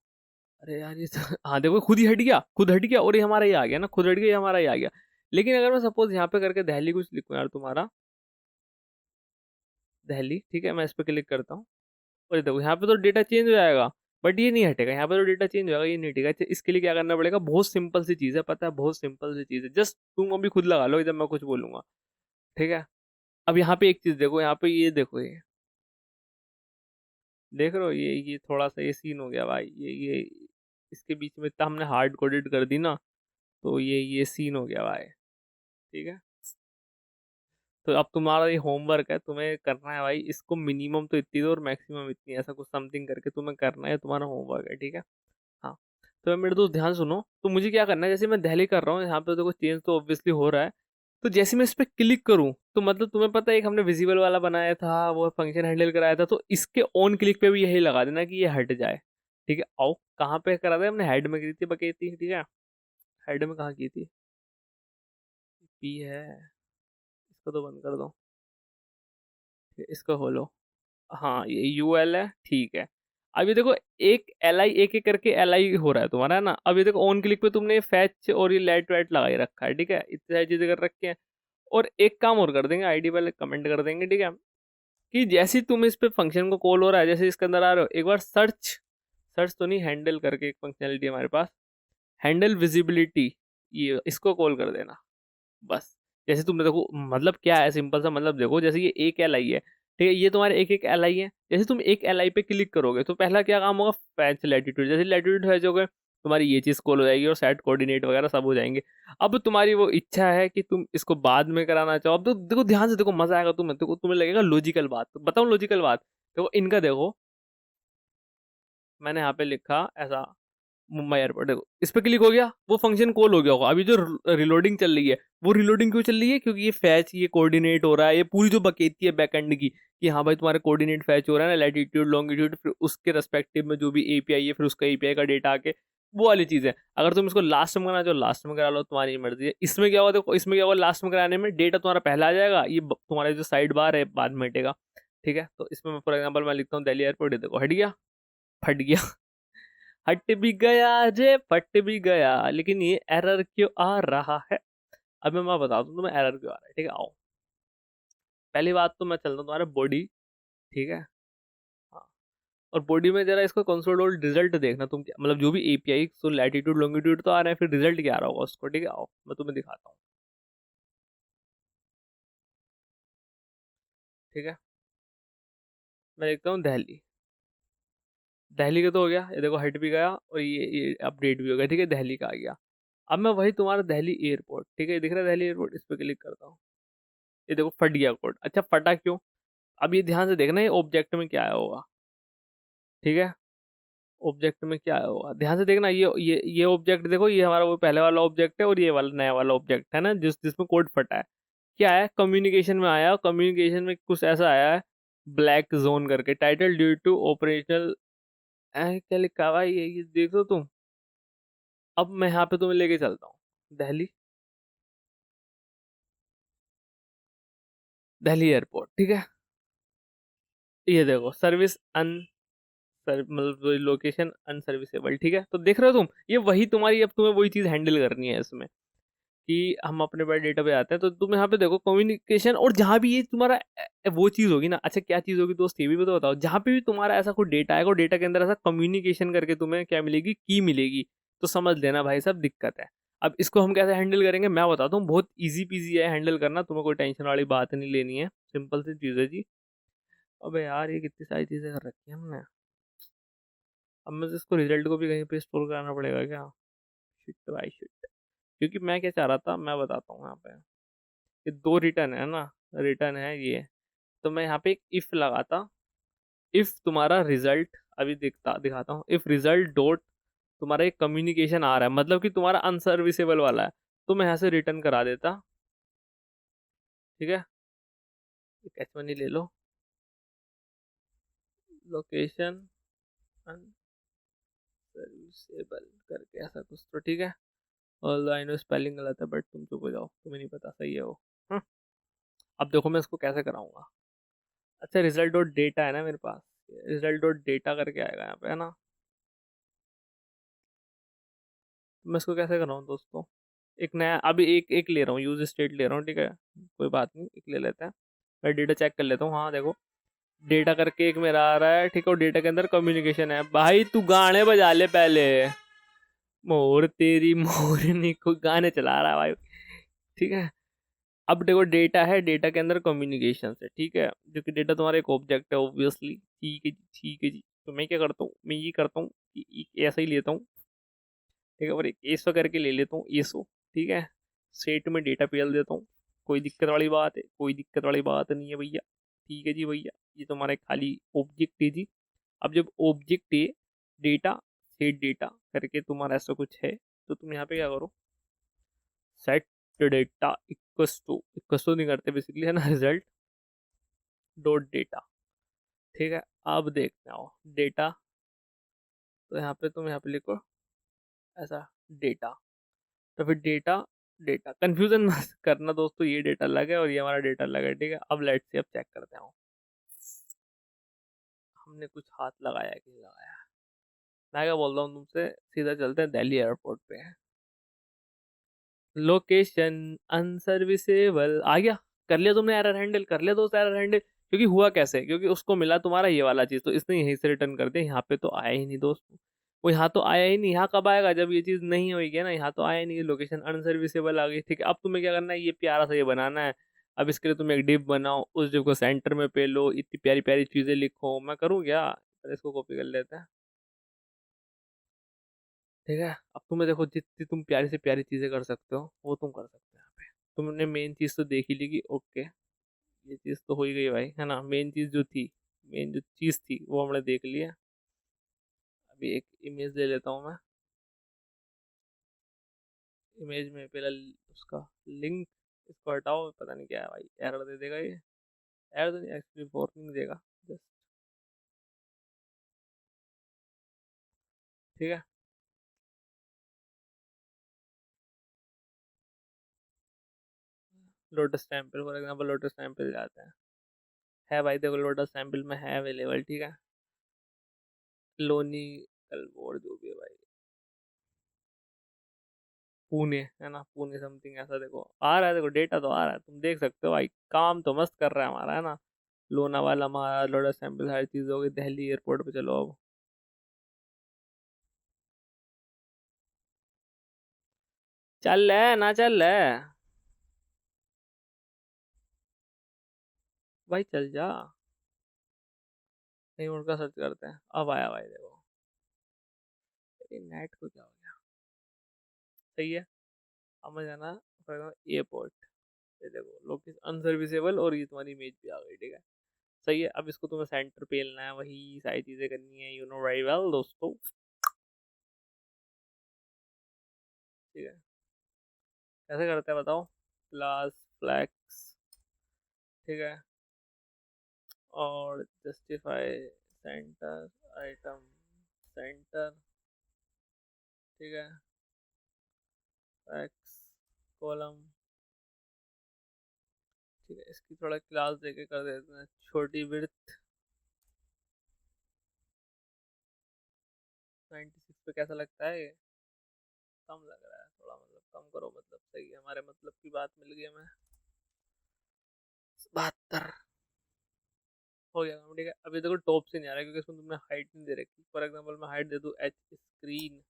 अरे यार ये हाँ देखो खुद ही हट गया, खुद हट गया, और ये हमारा ये आ गया ना, खुद हट गया, ये हमारा ये आ गया। लेकिन अगर मैं सपोज यहाँ पे करके दिल्ली कुछ लिखूँ यार तुम्हारा, दिल्ली, ठीक है, मैं इस पर क्लिक करता हूँ, और ये देखो यहाँ पे तो डेटा चेंज हो जाएगा, बट ये नहीं हटेगा, यहाँ पे तो डेटा चेंज होगा, ये नहीं हटेगा। अच्छा, इसके लिए क्या करना पड़ेगा, बहुत सिंपल सी चीज़ है, पता है, बहुत सिंपल सी चीज़ है, जस्ट तुम अभी खुद लगा लो जब मैं कुछ बोलूंगा, ठीक है। अब यहाँ पे एक चीज़ देखो, यहाँ पे ये देखो, ये देख रहे हो, ये थोड़ा सा ये सीन हो गया भाई, ये इसके बीच में इतना हमने हार्ड कोडेड कर दी ना, तो ये सीन हो गया भाई, ठीक है। तो अब तुम्हारा ये होमवर्क है, तुम्हें करना है भाई, इसको मिनिमम तो इतनी दो और मैक्सिमम इतनी, ऐसा कुछ समथिंग करके तुम्हें करना है, तुम्हारा होमवर्क है, ठीक है। हाँ, तो मेरे दोस्त ध्यान सुनो, तो मुझे क्या करना है, जैसे मैं दिल्ली कर रहा हूँ, यहाँ पे देखो चेंज तो ऑब्वियसली हो रहा है, तो जैसे मैं इस पर क्लिक करूँ, तो मतलब तुम्हें पता है एक हमने विजिबल वाला बनाया था, वो फंक्शन हैंडल कराया था, तो इसके ऑन क्लिक पे भी यही लगा देना कि ये हट जाए, ठीक है। आओ कहाँ पे करा था हमने, हेड में की थी बकेती, ठीक है, हेड में कहाँ की थी, पी है, इसको तो बंद कर दो, ठीक है, इसको खोलो, हाँ ये यूएल है, ठीक है। अब ये देखो एक एल आई, एक एक करके एल आई हो रहा है तुम्हारा, है ना। अब ये देखो ऑन क्लिक पे तुमने फैच और ये लेट वेट लगा ही रखा है, ठीक है, इतनी सारी चीजें कर रखी हैं। और एक काम और कर देंगे, आईडी पहले कमेंट कर देंगे, ठीक है, कि जैसे ही तुम इस पे फंक्शन को कॉल हो रहा है, जैसे इसके अंदर आ रहे हो, एक बार सर्च सर्च तो नहीं, हैंडल करके एक फंक्शनलिटी है हमारे पास, हैंडल विजिबिलिटी, ये इसको कॉल कर देना बस। जैसे तुमने देखो मतलब क्या है, सिंपल सा मतलब देखो, जैसे ये एक एल आई है, ठीक है, ये तुम्हारे एक एक एल आई है। जैसे तुम एक एल आई पे क्लिक करोगे तो पहला क्या काम होगा, फैच लैटिट्यूड, जैसे लैटिट्यूड फैच हो गए तुम्हारी ये चीज़ कॉल हो जाएगी और सेट कोऑर्डिनेट वगैरह सब हो जाएंगे। अब तुम्हारी वो इच्छा है कि तुम इसको बाद में कराना चाहो। अब तो देखो ध्यान से देखो, मजा आएगा तुम्हें, तो तुम्हें लगेगा लॉजिकल बात। तो बताओ लॉजिकल बात, देखो इनका देखो, मैंने यहाँ पे लिखा ऐसा मुंबई एयरपोर्ट, देखो इस पे क्लिक हो गया, वो फंक्शन कॉल हो गया होगा। अभी जो रिलोडिंग चल रही है, वो रिलोडिंग क्यों चल रही है, क्योंकि ये फैच, ये कोऑर्डिनेट हो रहा है, ये पूरी जो बकेती है बैकएंड की, कि हाँ भाई तुम्हारे कोऑर्डिनेट फैच हो रहा है ना, लैटिट्यूड लॉन्गिट्यूड, फिर उसके रेस्पेक्टिव में जो भी एपीआई है, फिर उसका एपीआई का डेटा आके, वो वाली चीज़ है। अगर तुम इसको लास्ट में कराना चाहो लास्ट में करा लो, तुम्हारी मर्जी है। इसमें क्या होगा देखो, इसमें क्या होगा, लास्ट में कराने में डेटा तुम्हारा पहला आ जाएगा, ये तुम्हारा जो साइड बार है बाद में हटेगा, ठीक है। तो इसमें फॉर एग्जाम्पल मैं लिखता हूँ दिल्ली एयरपोर्ट, देखो हट गया, फट गया, हट भी गया रे, फट भी गया, लेकिन ये एरर क्यों आ रहा है। अब मैं बता दूं तुम्हें एरर क्यों आ रहा है, ठीक है। आओ पहली बात तो मैं चलता हूँ तुम्हारा बॉडी, ठीक है। हाँ, और बॉडी में जरा इसको कंसोल रिजल्ट देखना तुम, क्या मतलब जो भी एपीआई, तो लैटिट्यूड लॉन्गिट्यूड तो आ रहा है, फिर रिजल्ट क्या आ रहा होगा उसको, ठीक है। आओ मैं तुम्हें दिखाता हूँ, ठीक है। मैं देखता हूँ दिल्ली, दिल्ली का तो हो गया, ये देखो हट भी गया और ये अपडेट भी हो गया, ठीक है, दिल्ली का आ गया। अब मैं वही तुम्हारा दिल्ली एयरपोर्ट, ठीक है, दिख रहा है दिल्ली एयरपोर्ट, इस पर क्लिक करता हूँ, ये देखो फट गया कोड। अच्छा फटा क्यों, अब ये ध्यान से देखना ये ऑब्जेक्ट में क्या आया होगा, ठीक है। ऑब्जेक्ट में क्या आया होगा ध्यान से देखना, ये ऑब्जेक्ट देखो, ये हमारा वो पहले वाला ऑब्जेक्ट है और ये वाला नया वाला ऑब्जेक्ट है ना, जिसमें कोड फटा है। क्या है, कम्युनिकेशन में आया, कम्युनिकेशन में कुछ ऐसा आया है, ब्लैक जोन करके, टाइटल ड्यू टू ऑपरेशनल, क्या लिखा हुआ है ये देखो तुम। अब मैं यहाँ पे तुम्हें लेके चलता हूँ दिल्ली, दिल्ली एयरपोर्ट, ठीक है। ये देखो सर्विस मतलब लोकेशन अनसर्विसेबल, ठीक है। तो देख रहे हो तुम, ये वही तुम्हारी, अब तुम्हें वही चीज़ हैंडल करनी है इसमें, कि हम अपने बड़े डेटा पे आते हैं। तो तुम यहाँ पे देखो कम्युनिकेशन, और जहाँ भी ये तुम्हारा वो चीज़ होगी ना, अच्छा क्या चीज़ होगी दोस्त, ये भी तो बताओ, जहाँ पे भी तुम्हारा ऐसा कोई डेटा आएगा और डेटा के अंदर ऐसा कम्युनिकेशन करके तुम्हें क्या मिलेगी, की मिलेगी, तो समझ लेना भाई साहब दिक्कत है। अब इसको हम कैसे हैंडल करेंगे मैं बताता हूँ, बहुत ईजी पीजी है हैंडल करना, तुम्हें कोई टेंशन वाली बात नहीं लेनी है, सिंपल सी चीज़ है जी। अबे यार ये कितनी सारी चीज़ें कर रखी है हमने, अब मुझे इसको रिजल्ट को भी कहीं पे स्टोर कराना पड़ेगा क्या, शिट भाई शिट। क्योंकि मैं क्या चाह रहा था मैं बताता हूँ, यहाँ पे ये दो रिटर्न है ना, रिटर्न है ये, तो मैं यहाँ पे एक इफ लगाता, इफ तुम्हारा रिजल्ट, अभी दिखाता हूँ, इफ रिजल्ट डॉट तुम्हारा एक कम्युनिकेशन आ रहा है, मतलब कि तुम्हारा अनसर्विसेबल वाला है, तो मैं यहाँ से रिटर्न करा देता, ठीक है। एक H1 ले लो, लोकेशन अनसर्विसेबल करके ऐसा कुछ, तो ठीक है। और आई नो स्पेलिंग गलत है, बट तुम चुप हो जाओ, तुम्हें नहीं पता सही है वो। हम्म, अब देखो मैं इसको कैसे कराऊंगा। अच्छा रिजल्ट डॉट डेटा है ना मेरे पास, रिजल्ट डॉट डेटा करके आएगा यहाँ पे, है ना। तो मैं इसको कैसे कराऊँ दोस्तों, एक नया अभी एक एक ले रहा हूँ, यूज स्टेट ले रहा हूँ, ठीक है, कोई बात नहीं, एक ले लेते हैं। मैं डेटा चेक कर लेता हूँ, हाँ देखो डेटा करके एक मेरा आ रहा है, ठीक है, और डेटा के अंदर कम्युनिकेशन है। भाई तू गाने बजा ले पहले, मोर तेरी मोरनी को गाने चला रहा है भाई, ठीक है। अब देखो डेटा है, डेटा के अंदर कम्युनिकेशन है, ठीक है, जो कि डेटा तुम्हारा एक ऑब्जेक्ट है ऑब्वियसली, ठीक है जी, ठीक है जी। तो मैं क्या करता हूँ, मैं ये करता हूँ कि ऐसा ही लेता हूँ, ठीक है, और एक एसो करके ले लेता हूँ, एसो, ठीक है। सेट में डेटा पेल देता हूँ, कोई दिक्कत वाली बात है, कोई दिक्कत वाली बात नहीं है भैया, ठीक है जी भैया। ये तुम्हारा खाली ऑब्जेक्ट है जी। अब जब ऑब्जेक्ट है डेटा, सेट डेटा करके तुम्हारा ऐसा कुछ है, तो तुम यहाँ पे क्या करो, सेट डेटा इक्वस टू नहीं करते बेसिकली, है ना, रिजल्ट डॉट डेटा, ठीक है। अब देखते हो डेटा, तो यहाँ पे तुम यहाँ पे लिखो ऐसा डेटा, तो फिर डेटा, डेटा कंफ्यूजन मत करना दोस्तों, ये डेटा अलग है और ये हमारा डेटा अलग है, ठीक है। अब लेट्स से अब चेक करते हैं हमने कुछ हाथ लगाया कि नहीं लगाया। मैं क्या बोल रहा हूँ तुमसे, सीधा चलते हैं दिल्ली एयरपोर्ट पे। लोकेशन अनसर्विसेबल आ गया, कर लिया तुमने एरर हैंडल, कर लिया दोस्त एरर हैंडल। क्योंकि हुआ कैसे, क्योंकि उसको मिला तुम्हारा ये वाला चीज़, तो इसने यहीं से रिटर्न कर दिया, यहाँ पे तो आया ही नहीं दोस्त। वो यहाँ तो आया ही नहीं। यहाँ कब आएगा? जब ये चीज़ नहीं होगी ना। यहाँ तो आया ही नहीं, लोकेशन अनसर्विसेबल आ गई, ठीक है। अब तुम्हें क्या करना है, ये प्यारा सा ये बनाना है। अब इसके लिए तुम एक डिव बनाओ, उस डिव को सेंटर में पे लो, इतनी प्यारी प्यारी चीज़ें लिखो। मैं करूँ क्या? पहले इसको कॉपी कर लेते हैं, ठीक है। अब तुम्हें देखो, जितनी तुम प्यारी से प्यारी चीज़ें कर सकते हो वो तुम कर सकते हो यहाँ पे। तुमने मेन चीज़ तो देख ही ली कि ओके, ये चीज़ तो हो ही गई भाई, है ना। मेन चीज़ जो थी, मेन जो चीज़ थी वो हमने देख लिया। अभी एक इमेज ले लेता हूँ मैं। इमेज में पहला उसका लिंक, इसको हटाओ, पता नहीं क्या है भाई, एरर दे देगा ये। एरर तो नहीं, एक्चुअली वार्निंग देगा जस्ट, ठीक है। Lotus temple for example, lotus temple जाते हैं। है भाई, देखो लोटस टेम्पल में है अवेलेबल, ठीक है। लोनी कलबोर जो भी है भाई, पुणे है ना, पुणे समथिंग ऐसा, देखो आ रहा है, देखो डेटा तो आ रहा है, तुम देख सकते हो भाई। काम तो मस्त कर रहा है हमारा, है ना। लोनावाला हमारा, लोटस टेम्पल, हर चीज़ होगी। दिल्ली एयरपोर्ट पे चलो अब। चल रहा है ना, चल रहा है भाई, चल जा। नहीं, उनका सर्च करते हैं, अब आया भाई देखो। नेट को क्या हो गया? सही है। अब मैं जाना एयरपोर्ट, ये देखो लोकेशन अनसर्विसेबल, और ये तुम्हारी इमेज भी आ गई, ठीक है। सही है। अब इसको तुम्हें सेंटर पे लेना है, वही सारी चीजें करनी है, यू नो वेरी वेल दोस्तों, ठीक है। कैसे करते हैं बताओ? क्लास फ्लैक्स, ठीक है। और जस्टिफाई सेंटर आइटम, सेंटर, ठीक है। फ्लैक्स कॉलम, ठीक है। इसकी थोड़ा क्लास देके कर देते हैं, छोटी विड्थ 96 पे। कैसा लगता है ये? कम लग रहा है थोड़ा, मतलब कम करो, मतलब सही है, हमारे मतलब की बात मिल गई हमें। 72 हो गया काम, ठीक है। अभी देखो टॉप से नहीं आ रहा है, क्योंकि इसमें तुमने हाइट नहीं दे रखी। फॉर एग्जांपल मैं हाइट दे दूं एच स्क्रीन,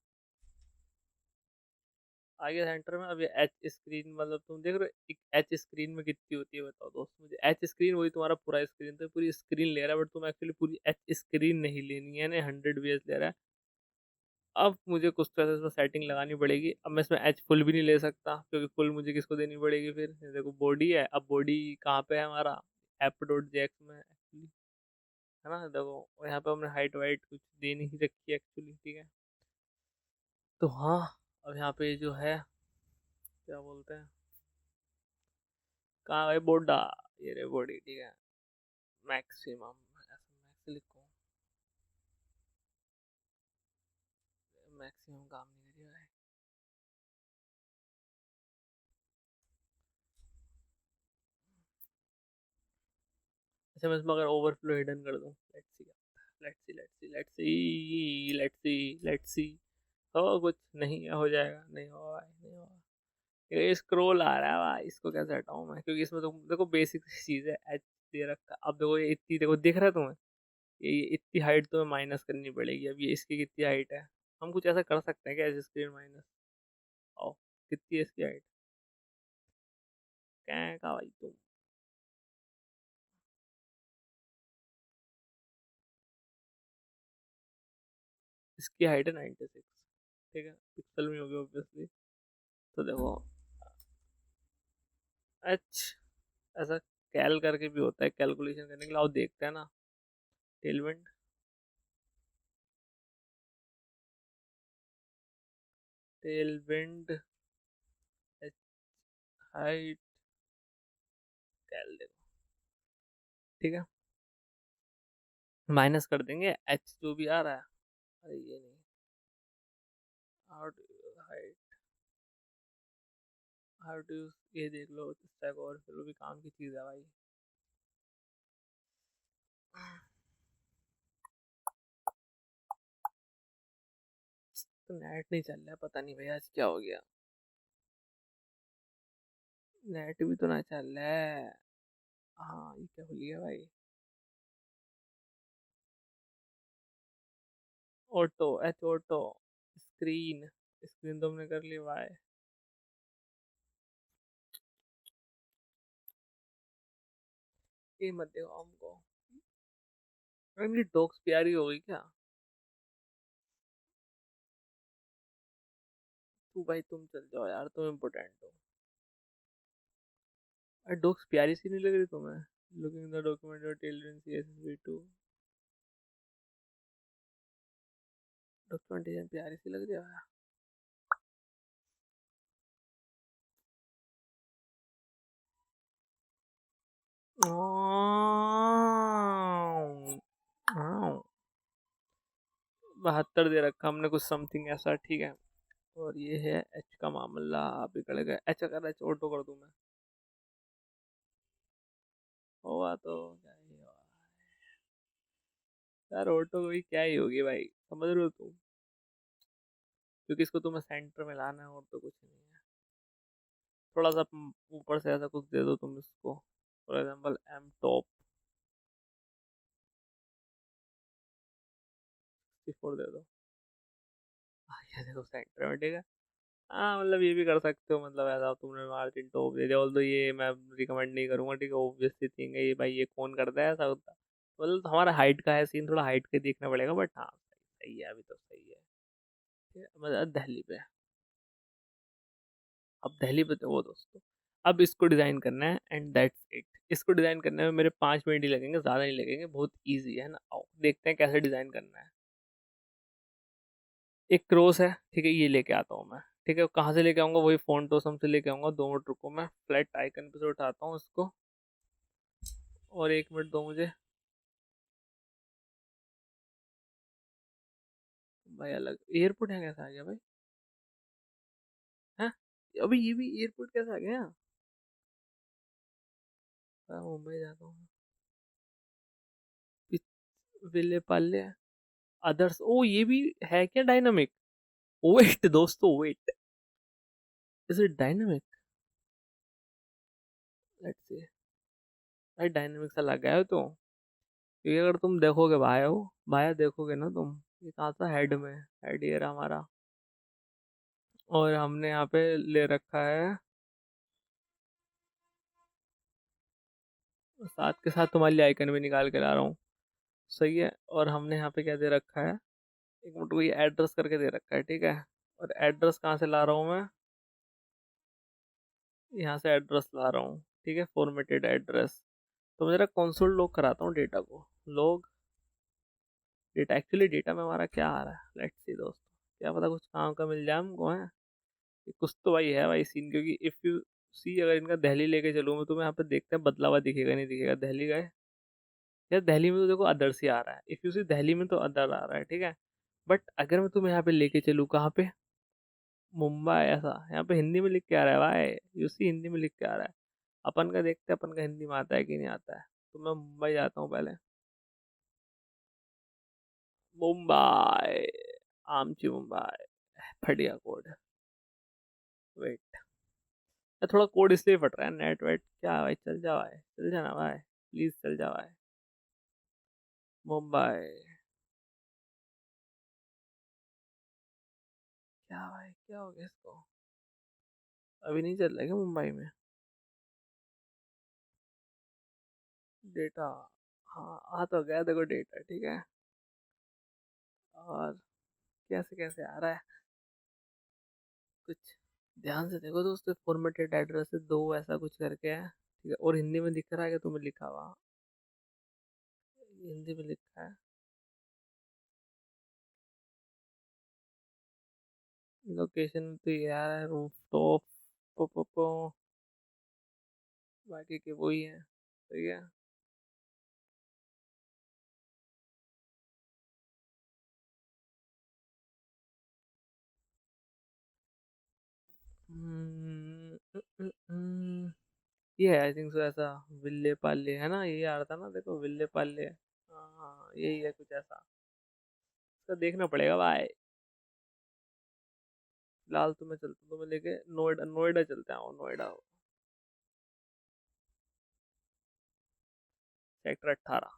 आ गया सेंटर में। अब ये एच स्क्रीन, मतलब तुम देख रहे हो एक एच स्क्रीन में कितनी होती है, बताओ दोस्त मुझे। एच स्क्रीन वही तुम्हारा पूरा स्क्रीन, तो पूरी स्क्रीन ले रहा है, बट तुम एक्चुअली पूरी एच स्क्रीन नहीं लेनी है ना, 100 वीएस ले रहा है। अब मुझे कुछ तो ऐसा इसमें सेटिंग लगानी पड़ेगी। अब मैं इसमें एच फुल भी नहीं ले सकता, क्योंकि फुल मुझे किसको देनी पड़ेगी फिर। ये देखो बॉडी है, अब बॉडी कहाँ पे है हमारा, एप डॉट जेक्स में एक्चुअली, है ना। देखो और यहाँ पे हमने हाइट वाइट कुछ दे नहीं रखी एक्चुअली, ठीक है। तो हाँ, अब यहाँ पे जो है, क्या बोलते हैं, कहाँ भाई बोडा, ये रे बॉडी, ठीक है। मैक्सिमम, ऐसा मैक्स लिखो, मैक्सिमम काम नहीं कर रही है। अच्छा, मैं इसमें अगर ओवरफ्लो हिडन कर दूं, let's see, let's see, let's see, let's see, let's see, let's see, हो कुछ नहीं है, हो जाएगा, नहीं होगा भाई, नहीं होगा। ये स्क्रॉल आ रहा है भाई, इसको कैसे हटाऊं मैं, क्योंकि इसमें तो देखो बेसिक चीज है, एच दे रखा। अब देखो ये इतनी, देखो दिख रहा है तुम्हें, ये इतनी हाइट तुम्हें माइनस करनी पड़ेगी। अब ये इसकी कितनी हाइट है, हम कुछ ऐसा कर सकते हैं क्या, एच स्क्रीन माइनस, आओ, कितनी है इसकी हाइट? क्या का भाई तुम, इसकी हाइट है 96, ठीक है। पिक्सल में होगी ऑब्वियसली। तो देखो एच, ऐसा कैल करके भी होता है, कैलकुलेशन करने के लिए, आओ देखते हैं ना। टेलविंड, टेलविंड एच हाइट, कैल देखो, ठीक है। माइनस कर देंगे एच जो भी आ रहा है। अरे ये नहीं, how to height, how to, ये देख लो, स्टैक और फिर भी काम की चीज़ है भाई। तो नेट नहीं चल रहा है, पता नहीं भैया आज क्या हो गया। नेट भी तो ना चल रहा है। हाँ, ये क्या हो गया भाई। Auto, H auto, screen, screen तुमने कर ली, वाई। ये मत देखो हमको। इनकी डॉग्स प्यारी हो गई क्या? तू भाई तुम चल जाओ यार, तुम इम्पोर्टेंट हो। अरे डॉग्स प्यारी सी नहीं लग रही तुम्हें? Looking the document your tail CSV2 documentation प्यारी सी लग रही है। हाँ, 72 दे रखा हमने कुछ समथिंग ऐसा, ठीक है। और ये है एच का मामला, बिगड़ गया। एच अगर एच ऑटो कर दूं मैं, होगा तो क्या ही होगा यार, ऑटो की क्या ही होगी भाई, समझ रहे हो तुम? क्योंकि इसको तुम्हें सेंटर में लाना है और तो कुछ नहीं है। थोड़ा सा ऊपर से ऐसा कुछ दे दो तुम इसको, फॉर एग्जाम्पल एम टॉप 64 दे दो। ये देखो सेंटर में, ठीक है। हाँ मतलब ये भी कर सकते हो, मतलब ऐसा तुमने मार्जिन टॉप दे दिया, ऑल्दो ये मैं रिकमेंड नहीं करूंगा, ठीक है। ऑब्वियसली थिंग है ये भाई, ये कौन करता है ऐसा होता? मतलब तो हमारा हाइट का है सीन, थोड़ा हाइट के देखना पड़ेगा, बट हाँ सही सही है, अभी तो सही है। ठीक है, मतलब दिल्ली पे, अब दिल्ली पे तो वो दोस्तों, अब इसको डिजाइन करना है एंड दैट्स इट। इसको डिजाइन करने में मेरे 5 मिनट ही लगेंगे, ज्यादा नहीं लगेंगे, बहुत ईजी है ना। आओ देखते हैं कैसे डिजाइन करना है। एक क्रॉस है, ठीक है, ये लेके आता हूँ मैं। ठीक है, कहाँ से लेके आऊंगा? वही फोन टोसम से लेके आऊंगा। 2 मिनट रुको, मैं फ्लैट आइकन पे से उठाता हूँ इसको, और 1 मिनट दो मुझे भाई। अलग एयरपोर्ट है, कैसा आ गया भाई? है अभी ये भी एयरपोर्ट कैसा आ गया? मैं मुंबई जाता हूँ। विले पाले, अदर्स, ओ ये भी है क्या डायनामिक? वेट दोस्तों, wait, is it dynamic? Let's see. भाई डायनामिक सा लग गया है तो, क्योंकि अगर तुम देखोगे भाई, हो भाई देखोगे ना तुम, ये कहाँ था? हेड में, हेड ये रहा हमारा। और हमने यहाँ पे ले रखा है, साथ के साथ तुम्हारे लिए आइकन भी निकाल के ला रहा हूँ। सही है, और हमने यहाँ पे क्या दे रखा है? एक मिनट को, ये एड्रेस करके दे रखा है, ठीक है। और एड्रेस कहाँ से ला रहा हूँ मैं? यहाँ से एड्रेस ला रहा हूँ, ठीक है, फॉर्मेटेड एड्रेस। तो मैं जरा कंसोल लॉग कराता हूँ डेटा को। लॉग डेटा, एक्चुअली डेटा में हमारा क्या आ रहा है, लेट्स सी दोस्तों। क्या पता कुछ काम का मिल जाए हमको, है कुछ तो भाई है भाई सीन, क्योंकि इफ़ यू सी, अगर इनका दिल्ली लेके चलूँ मैं, तो मैं यहाँ पे देखते हैं बदला हुआ दिखेगा नहीं दिखेगा। दिल्ली गए यार, दिल्ली में तो देखो अदर्स ही आ रहा है। इफ़ यू सी दिल्ली में तो अदर आ रहा है, ठीक है। बट अगर मैं तुम्हें यहाँ पे लेके चलूँ कहाँ पे, मुंबई ऐसा, यहाँ पे हिंदी में लिख के आ रहा है भाई, यूसी हिंदी में लिख के आ रहा है। अपन का देखते हैं अपन का हिंदी में आता है कि नहीं आता है। तो मैं मुंबई जाता हूँ पहले। मुंबई, आमची मुंबई, बढ़िया कोड। वेट, थोड़ा कोड इसलिए फट रहा है, नेट वेट क्या भाई, चल जा भाई, चल जाना भाई, प्लीज चल जा भाई। मुंबई, क्या भाई, क्या हो गया इसको? अभी नहीं चल रहा है क्या मुंबई में डेटा? हाँ आ तो गया देखो डेटा, ठीक है। और कैसे कैसे आ रहा है कुछ, ध्यान से देखो दोस्तों। फॉर्मेटेड एड्रेस है दो, ऐसा कुछ करके है, ठीक है। और हिंदी में दिख रहा है कि तुम्हें लिखा हुआ? हिंदी में लिखा है। लोकेशन तो ये आ रहा है, रूफ टॉप, पो बाकी के वही है, ठीक है। ये है आई थिंक सो ऐसा, विल्ले पाले है ना, यही आ रहा था ना, देखो विल्ले पाले। हाँ यही है कुछ ऐसा, इसका देखना पड़ेगा भाई। फिलहाल तो मैं चलता हूँ, तो मैं लेके नोएडा, नोएडा चलते हैं, आओ नोएडा, सेक्टर 18।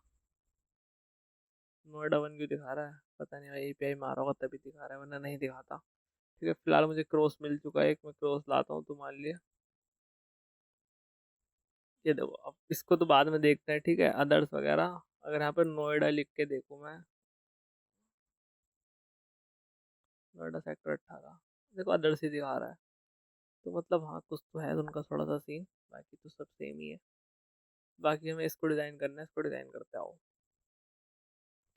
नोएडा 1 क्यों दिखा रहा है? पता नहीं भाई API मारा होगा तभी दिखा रहा है, वरना नहीं दिखाता। ठीक है, फिलहाल मुझे क्रॉस मिल चुका है, एक मैं क्रॉस लाता हूँ, तो मान लिया ये देखो। अब इसको तो बाद में देखते हैं, ठीक है, अदर्स वगैरह। अगर यहाँ पर नोएडा लिख के देखूँ मैं, नोएडा सेक्टर 18, देखो अदर्स ही दिखा रहा है। तो मतलब हाँ, कुछ तो है उनका थोड़ा सा सीन, बाकी तो सब सेम ही है। बाकी हमें इसको डिज़ाइन करना है, इसको डिज़ाइन करते आओ।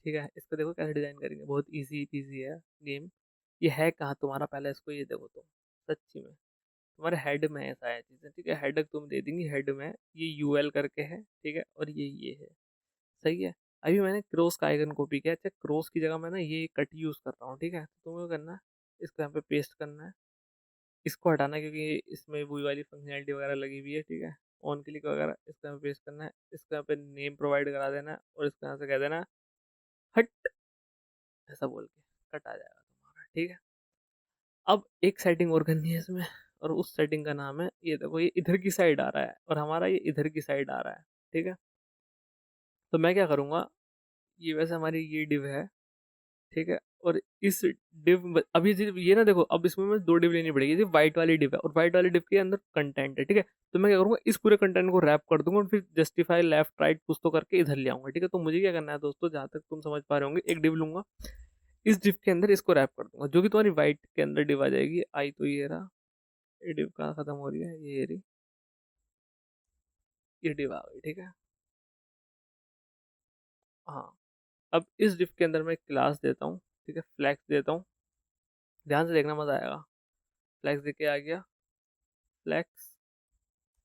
ठीक है, इसको देखो कैसे डिज़ाइन करेंगे, बहुत इजी पीजी है गेम। ये है कहाँ तुम्हारा, पहले इसको ये देखो तो, सच्ची में तुम्हारे हेड में ऐसा है चीज़ें। ठीक है, हेड तुम दे देंगी, हेड में ये यूएल करके है, ठीक है, और ये है, सही है। अभी मैंने क्रॉस का आइकन कॉपी किया, अच्छा क्रॉस की जगह मैं ना ये कट यूज़ कर रहा हूँ, ठीक है। तो तुम्हें क्या करना है, इसको यहाँ पे पेस्ट करना है, इसको हटाना है क्योंकि इसमें वही वाली फंक्शनैलिटी वगैरह लगी हुई है, ठीक है। ऑन क्लिक वगैरह, इसको यहाँ पे पेस्ट करना है, इसको यहाँ पे नेम प्रोवाइड करा देना है, और इसको यहाँ से कह देना है हट, ऐसा बोल के कट आ जाएगा तुम्हारा, ठीक है। अब एक सेटिंग और करनी है इसमें, और उस सेटिंग का नाम है, ये देखो ये इधर की साइड आ रहा है और हमारा ये इधर की साइड आ रहा है, ठीक है। तो मैं क्या करूँगा, ये वैसे हमारी ये डिव है, ठीक है, और इस डिव अभी ये ना देखो, अब इसमें मैं दो डिव लेनी पड़ेगी। ये व्हाइट वाली डिव है और व्हाइट वाली डिव के अंदर कंटेंट है, ठीक है। तो मैं क्या करूँगा, इस पूरे कंटेंट को रैप कर दूंगा और फिर जस्टिफाई लेफ्ट राइट कुछ तो करके इधर ले आऊंगा, ठीक है। तो मुझे क्या करना है दोस्तों, जहाँ तक तुम समझ पा रहे होंगे, एक डिव लूंगा, इस डिव के अंदर इसको रैप कर दूंगा, जो कि तुम्हारी व्हाइट के अंदर डिव आ जाएगी। आई तो ये रहा, ये डिव कहाँ खत्म हो रही है, ये रही, ये डिव आ गई, ठीक है। हाँ, अब इस डिव के अंदर मैं क्लास देता हूँ, ठीक है, फ्लैक्स देता हूँ, ध्यान से देखना मजा आएगा। फ्लैक्स देके आ गया, फ्लैक्स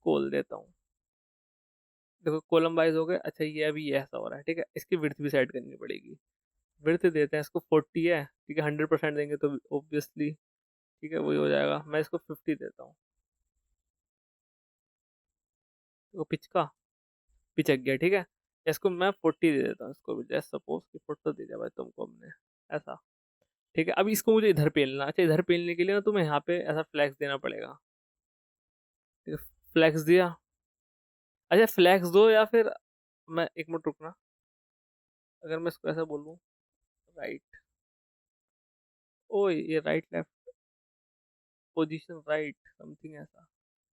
कोल देता हूँ, देखो कॉलम वाइज हो गए। अच्छा ये अभी ये ऐसा हो रहा है, ठीक है, इसकी विड्थ भी सेट करनी पड़ेगी। विड्थ देते हैं इसको 40 है, ठीक है, 100% देंगे तो ऑब्वियसली, ठीक है, वही हो जाएगा। मैं इसको 50 देता हूँ, तो पिच का पिचक गया, ठीक है। इसको मैं 40 दे देता हूँ, इसको भी जैसे सपोज कि 40 दे दिया भाई तुमको हमने, ऐसा, ठीक है। अभी इसको मुझे इधर पेलना, अच्छा इधर पेलने के लिए ना तुम्हें यहाँ पे ऐसा फ्लैक्स देना पड़ेगा, ठीक है। फ्लैक्स दिया, अच्छा फ्लैक्स दो या फिर, मैं एक मिनट रुकना, अगर मैं इसको ऐसा बोलूँ, राइट, ओ ये right left position right something ऐसा,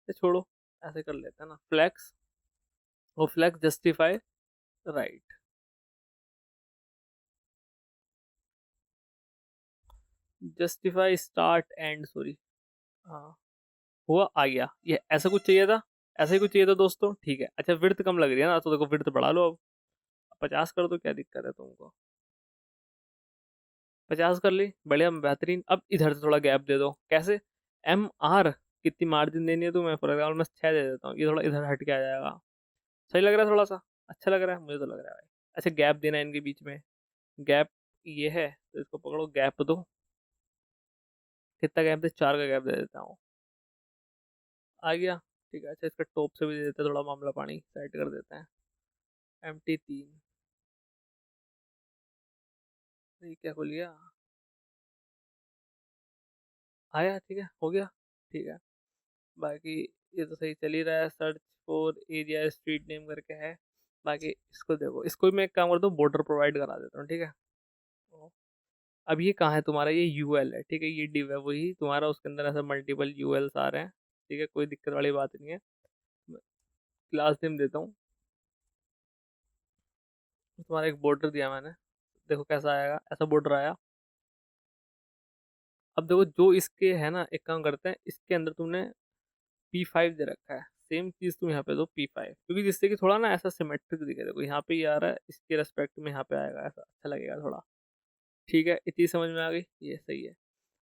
ये छोड़ो, ऐसे कर लेते हैं ना, फ्लैक्स, वो flex justify right, justify start end, sorry, हाँ हुआ, आ गया, ये ऐसा कुछ चाहिए था, ऐसा ही कुछ चाहिए था दोस्तों, ठीक है। अच्छा विड्थ कम लग रही है ना, तो देखो विड्थ बढ़ा लो, अब 50 कर दो, क्या दिक्कत है तुमको, 50 कर ली, बढ़िया बेहतरीन। अब इधर से थोड़ा गैप दे दो, कैसे, MR कितनी मार्जिन देनी है तुम्हें, फॉर एग्जाम्पल मैं 6 दे देता हूँ, ये थोड़ा इधर हट के आ जाएगा, सही लग रहा है, थोड़ा सा अच्छा लग रहा है, मुझे तो लग रहा है भाई। अच्छा गैप देना है इनके बीच में, गैप ये है तो इसको पकड़ो, गैप दो, कितना गैप दे, 4 का गैप दे देता हूँ, आ गया, ठीक है। अच्छा इसका टॉप से भी दे देते हैं, थोड़ा मामला पानी सेट कर देते हैं, MT3, ये क्या खुल गया, आया, ठीक है, हो गया, ठीक है। बाकी ये तो सही चल ही रहा है, search for area street name करके है। बाकी इसको देखो, इसको भी मैं एक काम करता हूँ, बॉर्डर प्रोवाइड करा देता हूँ, ठीक है। अब ये कहाँ है तुम्हारा, ये यूएल है, ठीक है, ये डिव है वही तुम्हारा, उसके अंदर ऐसा मल्टीपल यूएल्स आ रहे हैं, ठीक है, कोई दिक्कत वाली बात नहीं है। क्लास नेम देता हूँ, तुम्हारा एक बॉर्डर दिया मैंने, देखो कैसा आएगा, ऐसा बॉर्डर आया। अब देखो जो इसके है ना, एक काम करते हैं, इसके अंदर तुमने P5 दे रखा है, सेम चीज तुम यहाँ पे दो P5, क्योंकि जिससे कि थोड़ा ना ऐसा सिमेट्रिक दिखे, देखो यहाँ पे ये आ रहा है, इसके रेस्पेक्ट में यहाँ पे आएगा, ऐसा अच्छा लगेगा थोड़ा, ठीक है। इतनी समझ में आ गई, ये सही है।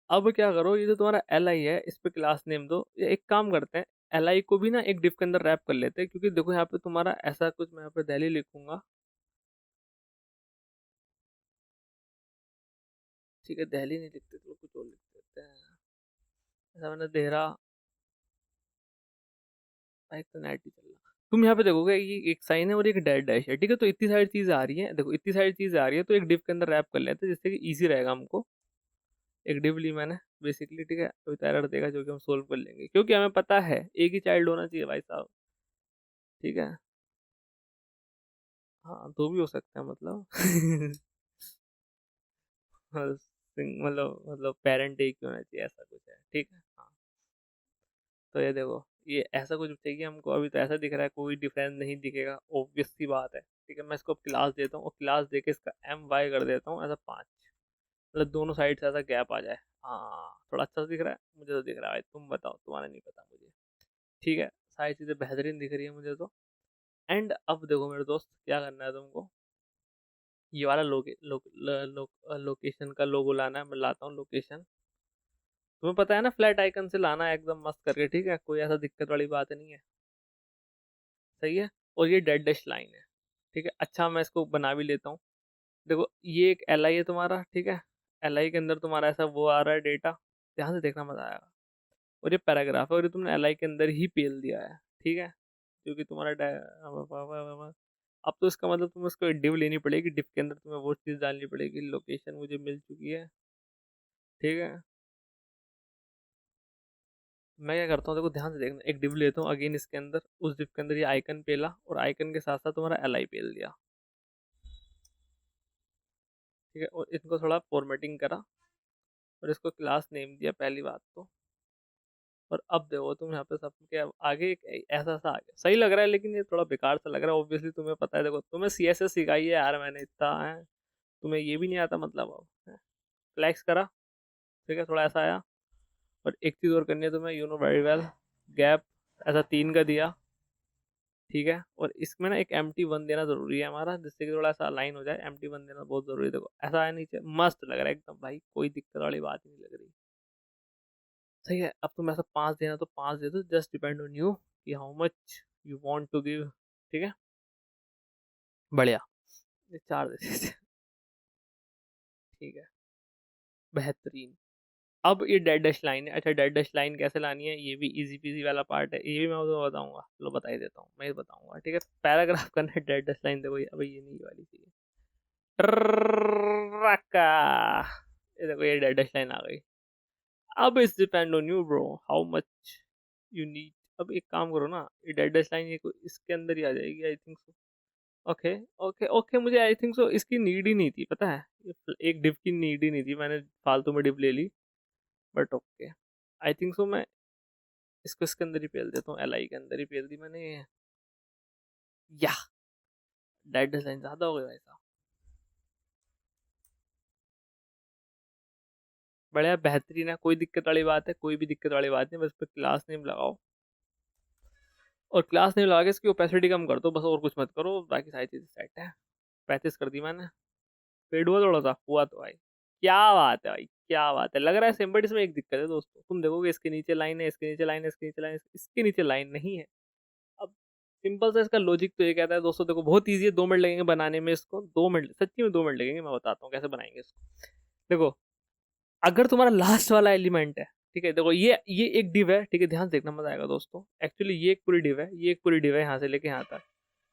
अब क्या करो, ये जो तुम्हारा LI है, इस पे क्लास नेम दो, या एक काम करते हैं, LI को भी ना एक डिव के अंदर रैप कर लेते हैं, क्योंकि देखो यहाँ पे तुम्हारा ऐसा कुछ, मैं यहाँ पे दिल्ली लिखूंगा, ठीक है, दिल्ली नहीं लिखते तो कुछ और लिख देते हैं, ऐसा मैंने देहरा, एक तो नेट ही चल रहा, तुम यहाँ पे देखोगे ये एक साइन है और एक डेड डैश है, ठीक है। तो इतनी सारी चीजें आ रही हैं, देखो इतनी सारी चीजें आ रही है, तो एक डिव के अंदर रैप कर लेते हैं, जिससे कि इजी रहेगा हमको। एक डिव ली मैंने बेसिकली, ठीक है, अभी तो एरर देगा जो कि हम सोल्व कर लेंगे, क्योंकि हमें पता है एक ही चाइल्ड होना चाहिए भाई साहब, ठीक है। हाँ दो भी हो सकते हैं मतलब मतलब पेरेंट एक ही होना चाहिए, ऐसा कुछ है, ठीक है। हाँ, तो ये देखो, ये ऐसा कुछ चाहिए हमको, अभी तो ऐसा दिख रहा है, कोई डिफरेंस नहीं दिखेगा, ऑब्वियस सी बात है, ठीक है। मैं इसको क्लास देता हूँ और क्लास देके इसका my कर देता हूँ ऐसा 5, मतलब दोनों साइड से ऐसा गैप आ जाए। हाँ, थोड़ा अच्छा सा दिख रहा है, मुझे तो दिख रहा है भाई, तुम बताओ, तुम्हारा नहीं पता मुझे, ठीक है। सारी चीज़ें बेहतरीन दिख रही है मुझे तो। एंड अब देखो मेरे दोस्त, क्या करना है तुमको, ये वाला लोकेशन का लोगो लाना है, मैं लाता हूँ लोकेशन। तुम्हें पता है ना, फ्लैट आइकन से लाना है एकदम मस्त करके, ठीक है, कोई ऐसा दिक्कत वाली बात नहीं है, सही है। और ये डेड डैश लाइन है, ठीक है। अच्छा, मैं इसको बना भी लेता हूँ। देखो, ये एक एल आई है तुम्हारा, ठीक है। एल आई के अंदर तुम्हारा ऐसा वो आ रहा है डेटा, ध्यान से देखना, मजा आएगा। और ये पैराग्राफ है, और ये तुमने एल आई के अंदर ही पेल दिया है, ठीक है, क्योंकि तुम्हारा अब तो इसका मतलब तुम्हें उसको डिव लेनी पड़ेगी, डिव के अंदर तुम्हें वो चीज़ डालनी पड़ेगी, लोकेशन मुझे मिल चुकी है, ठीक है। मैं क्या करता हूँ, देखो ध्यान से देखना, एक डिव लेता हूँ, अगेन इसके अंदर, उस डिव के अंदर ये आइकन पेला, और आइकन के साथ साथ तुम्हारा एल आई पेल दिया, ठीक है। और इनको थोड़ा फॉर्मेटिंग करा, और इसको क्लास नेम दिया, पहली बात तो। और अब देखो तुम यहाँ पे सबके आगे एक ऐसा सा आ गया, सही लग रहा है, लेकिन ये थोड़ा बेकार सा लग रहा है, ऑब्वियसली तुम्हें पता है, देखो तुम्हें सी एस एस सिखाई है यार मैंने, इतना है, तुम्हें ये भी नहीं आता, मतलब अब फ्लैक्स करा, ठीक है, थोड़ा ऐसा आया। और एक चीज़ और करनी है तुम्हें, you know very well, gap ऐसा 3 का दिया, ठीक है। और इसमें ना एक MT1 देना जरूरी है हमारा, जिससे कि थोड़ा सा अलाइन हो जाए, MT1 देना बहुत जरूरी है। देखो ऐसा है नीचे, मस्त लग रहा है एकदम भाई, कोई दिक्कत वाली बात ही नहीं लग रही, सही है। अब तुम ऐसा 5 देना तो 5 दे दो, जस्ट डिपेंड ऑन यू कि how much you want to give, ठीक है, बढ़िया। ये 4 दे दीजिए, ठीक है, बेहतरीन। अब ये डेड डैश लाइन है, अच्छा डेड डैश लाइन कैसे लानी है, ये भी इजी पीजी वाला पार्ट है, ये भी मैं तो बताऊंगा, लो बता ही देता हूँ, मैं ही बताऊंगा, ठीक है। पैराग्राफ करना है, डेड डैश लाइन देखो, ये अभी ये नहीं वाली चाहिए, ट्रक्का, ये देखो ये डेड डैश लाइन आ गई। अब it's depend on you bro, how much you need. अब एक काम करो ना, ये डेड डैश लाइन ये इसके अंदर ही आ जाएगी, आई थिंक सो। ओके, ओके, ओके, मुझे आई थिंक सो इसकी नीड ही नहीं थी, पता है, एक डिव की नीड ही नहीं थी, मैंने फालतू में डिव ले ली, but okay, I think so मैं इसको इसके अंदर ही पेल देता हूँ, एल आई के अंदर ही पेल दी मैंने, या डेड डैश लाइन ज्यादा हो गई भाई साहब, बढ़िया, बेहतरीन है, कोई दिक्कत वाली बात है, कोई भी दिक्कत वाली बात नहीं, बस पे क्लास नेम लगाओ, और क्लास नेम लगा के इसकी ओपेसिटी कम कर दो बस, और कुछ मत करो, बाकी सारी चीज़ें सेट है। 35 कर दी मैंने, पेड हुआ थोड़ा सा, हुआ तो भाई, क्या बात है भाई, क्या बात है, लग रहा है सिंपल। इसमें एक दिक्कत है दोस्तों, तुम देखोगे इसके नीचे लाइन है, इसके नीचे लाइन है, इसके नीचे लाइन है, इसके नीचे लाइन नहीं है। अब सिंपल सा इसका लॉजिक तो ये कहता है दोस्तों, देखो बहुत ईजी है, 2 मिनट लगेंगे बनाने में इसको, 2 मिनट, सच्ची में 2 मिनट लगेंगे, मैं बताता हूँ कैसे बनाएंगे इसको। देखो, अगर तुम्हारा लास्ट वाला एलिमेंट है, ठीक है, देखो ये एक डिव है, ठीक है, ध्यान से देखना, मजा आएगा दोस्तों। एक्चुअली ये एक पूरी डिव है, ये एक पूरी डिव है, यहाँ से लेके यहाँ तक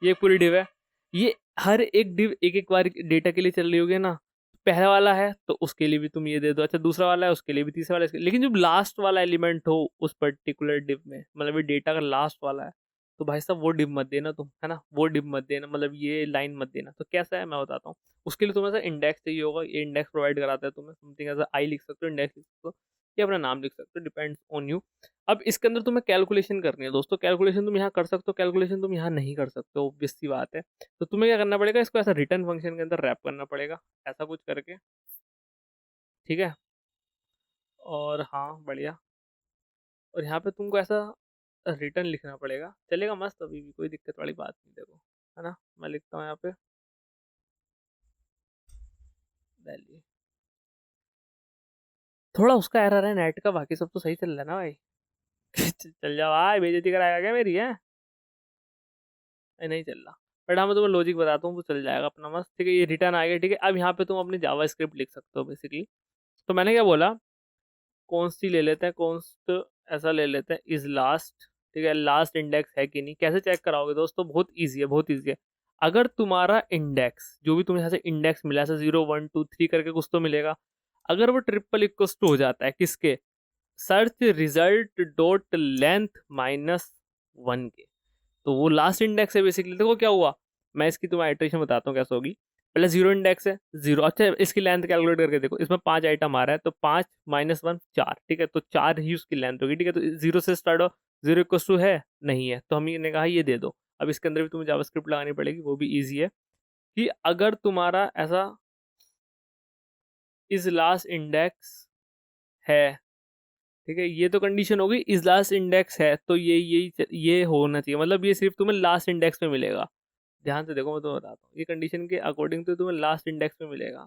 ये एक पूरी डिव है। ये हर एक डिव एक एक बार डेटा के लिए चल रही होगी ना, पहला वाला है तो उसके लिए भी तुम ये दे दो, अच्छा दूसरा वाला है उसके लिए भी, तीसरा वाला लेकिन जब लास्ट वाला एलिमेंट हो उस पर्टिकुलर डिव में, मतलब ये डेटा का लास्ट वाला है, तो भाई साहब वो डिव मत देना तुम, है ना, वो डिव मत देना, मतलब ये लाइन मत देना। तो कैसा है मैं बताता हूँ, उसके लिए तुम्हें ऐसा इंडेक्स चाहिए होगा, ये इंडेक्स प्रोवाइड कराता है तुम्हें, समथिंग ऐसा आई लिख सकते हो, इंडेक्स लिख सकते हो, या अपना नाम लिख सकते हो, डिपेंड्स ऑन यू। अब इसके अंदर तुम्हें कैलकुलेशन करनी है दोस्तों, कैलकुलेशन तुम यहाँ कर सकते हो, कैलकुलेशन तुम यहाँ नहीं कर सकते हो, ऑब्वियस सी बात है। तो तुम्हें क्या करना पड़ेगा, इसको ऐसा रिटर्न फंक्शन के अंदर रैप करना पड़ेगा, ऐसा कुछ करके, ठीक है। और हाँ, बढ़िया। और यहाँ पे तुमको ऐसा रिटर्न लिखना पड़ेगा, चलेगा मस्त, अभी भी कोई दिक्कत वाली बात नहीं, देखो, है ना, मैं लिखता हूँ यहाँ पे वैल्यू, थोड़ा उसका एरर है नेट का, बाकी सब तो सही चल रहा है ना भाई। चल जाओ भाई, बेइज्जती कराएगा क्या मेरी है, नहीं चल रहा। बट हाँ, मैं तुम्हें लॉजिक बताता हूँ, तो चल जाएगा अपना मस्त, ठीक है। ये रिटर्न आ गया, ठीक है। अब यहाँ पे तुम अपनी जावा स्क्रिप्ट लिख सकते हो बेसिकली। तो मैंने क्या बोला, कॉन्स्ट ले लेते हैं, कॉन्स्ट ऐसा ले लेते हैं, इज लास्ट, ठीक है, लास्ट इंडेक्स है कि नहीं। कैसे चेक कराओगे दोस्तों, बहुत ईजी है, बहुत ईजी है। अगर तुम्हारा इंडेक्स जो भी तुम्हें यहाँ से इंडेक्स मिला, ऐसे 0 1 2 3 करके कुछ तो मिलेगा, अगर वो ट्रिपल इक्वस टू हो जाता है किसके, सर्च रिजल्ट डॉट लेंथ -1 के, तो वो लास्ट इंडेक्स है बेसिकली। देखो क्या हुआ, मैं इसकी तुम्हें आइटरेशन बताता हूँ कैसे होगी। पहले जीरो इंडेक्स है, जीरो। अच्छा इसकी लेंथ कैलकुलेट करके देखो, इसमें 5 आइटम आ रहा है तो 5 माइनस 1 4, ठीक है, तो 4 ही उसकी लेंथ होगी, ठीक है। तो जीरो से स्टार्ट हो, जीरो इक्व टू है नहीं है, तो हमने कहा ये दे दो। अब इसके अंदर भी तुम्हें जावास्क्रिप्ट लगानी पड़ेगी, वो भी ईजी है कि अगर तुम्हारा ऐसा इज लास्ट इंडेक्स है, ठीक है, ये तो कंडीशन होगी इज लास्ट इंडेक्स है, तो ये होना चाहिए, मतलब ये सिर्फ तुम्हें लास्ट इंडेक्स में मिलेगा। ध्यान से देखो, मैं तुम्हें बताता हूँ, ये कंडीशन के अकॉर्डिंग तो तुम्हें लास्ट इंडेक्स में मिलेगा।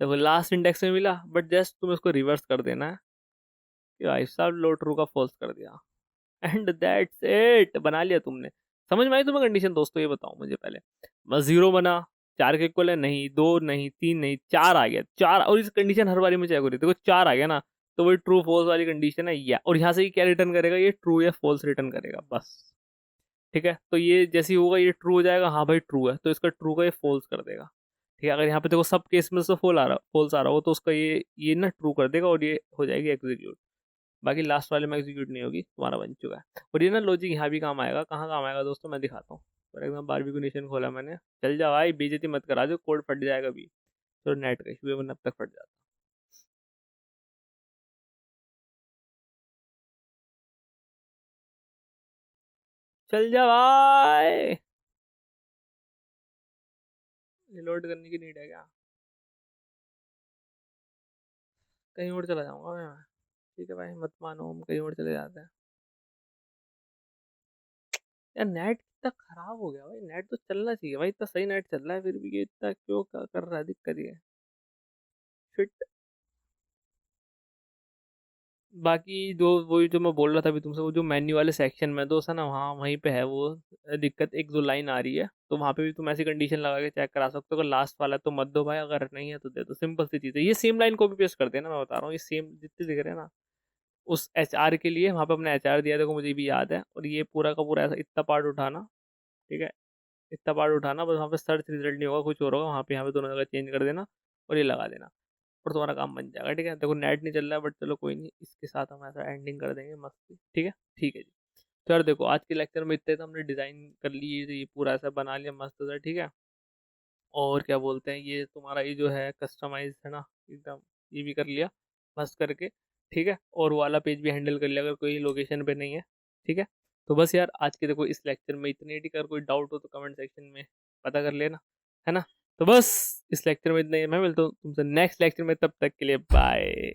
देखो लास्ट इंडेक्स में मिला, बट जस्ट तुम्हें उसको रिवर्स कर देना है कि भाई साहब लो ट्रू का फॉल्स कर दिया, एंड दैट्स इट, बना लिया तुमने। समझ में आई तुम्हें कंडीशन दोस्तों? ये बताओ मुझे पहले, बस जीरो बना, 4 के इक्वल है नहीं, 2 नहीं, 3 नहीं, 4 आ गया, 4, और इस कंडीशन हर बारी में चेक हो रही है, देखो 4 आ गया ना, तो वही ट्रू फॉल्स वाली कंडीशन है, या और यहाँ से ये क्या रिटर्न करेगा, ये ट्रू या फॉल्स रिटर्न करेगा बस, ठीक है। तो ये जैसे ही होगा ये ट्रू हो जाएगा, हाँ भाई ट्रू है, तो इसका ट्रू का ये फॉल्स कर देगा, ठीक है। अगर यहाँ पे देखो सब केस में से फॉल्स आ रहा हो, तो उसका ये ना ट्रू कर देगा और ये हो जाएगी एग्जीक्यूट। बाकी लास्ट वाले में एग्जीक्यूट नहीं होगी, तुम्हारा बन चुका है। और ये ना लॉजिक यहाँ भी काम आएगा, कहाँ काम आएगा दोस्तों, मैं दिखाता हूँ। फॉर एग्जाम्पल बारबी नेशन खोला मैंने, चल जा भाई, बेइज्जती मत करा दो, कोड फट जाएगा अभी, तो नेट का इशू है, वरना अब तक फट जाता। चल जा भाई, लोड करने की नीड है क्या? कहीं और चला जाऊंगा मैं, ठीक है भाई, मत मानो, हम कहीं और चले जाते हैं। यार नेट कितना खराब हो गया भाई, नेट तो चलना चाहिए भाई, इतना सही नेट चल रहा है, फिर भी ये इतना क्यों कर रहा है, दिक्कत ये फिट। बाकी जो वही जो मैं बोल रहा था अभी तुमसे, वो जो मेन्यू वाले सेक्शन में दोस्त है ना, वहाँ वहीं पे है वो दिक्कत, एक दो लाइन आ रही है, तो वहाँ पे भी तुम ऐसी कंडीशन लगा के चेक करा सकते हो, अगर लास्ट वाला है तो मत दो भाई, अगर नहीं है तो दे दो, सिंपल सी चीज़ है। ये सेम लाइन कॉपी पेस्ट कर देना, मैं बता रहा हूँ, ये सेम जितने दिख रहे हैं ना, उस HR के लिए वहाँ पे अपने HR दिया, देखो मुझे भी याद है, और ये पूरा का पूरा ऐसा इतना पार्ट उठाना, ठीक है, इतना पार्ट उठाना, बस वहाँ पे सर्च रिजल्ट नहीं होगा, कुछ और होगा, वहाँ पे यहाँ पे दोनों जगह चेंज कर देना और ये लगा देना, और तुम्हारा काम बन जाएगा, ठीक है। देखो नेट नहीं चल रहा है, बट चलो कोई नहीं, इसके साथ हम ऐसा एंडिंग कर देंगे मस्ती, ठीक है, ठीक है जी। तो यार देखो आज के लेक्चर में इतने तो हमने डिज़ाइन कर ली, ये पूरा ऐसा बना लिया मस्त सा, ठीक है। और क्या बोलते हैं, ये तुम्हारा ये जो है कस्टमाइज है ना एकदम, ये भी कर लिया मस्त करके, ठीक है। और वो वाला पेज भी हैंडल कर लिया अगर कोई लोकेशन पे नहीं है, ठीक है। तो बस यार आज के देखो इस लेक्चर में इतने ही, अगर कोई डाउट हो तो कमेंट सेक्शन में पता कर लेना, है ना। तो बस इस लेक्चर में इतना ही, मैं मिलता हूँ तुमसे नेक्स्ट लेक्चर में, तब तक के लिए बाय।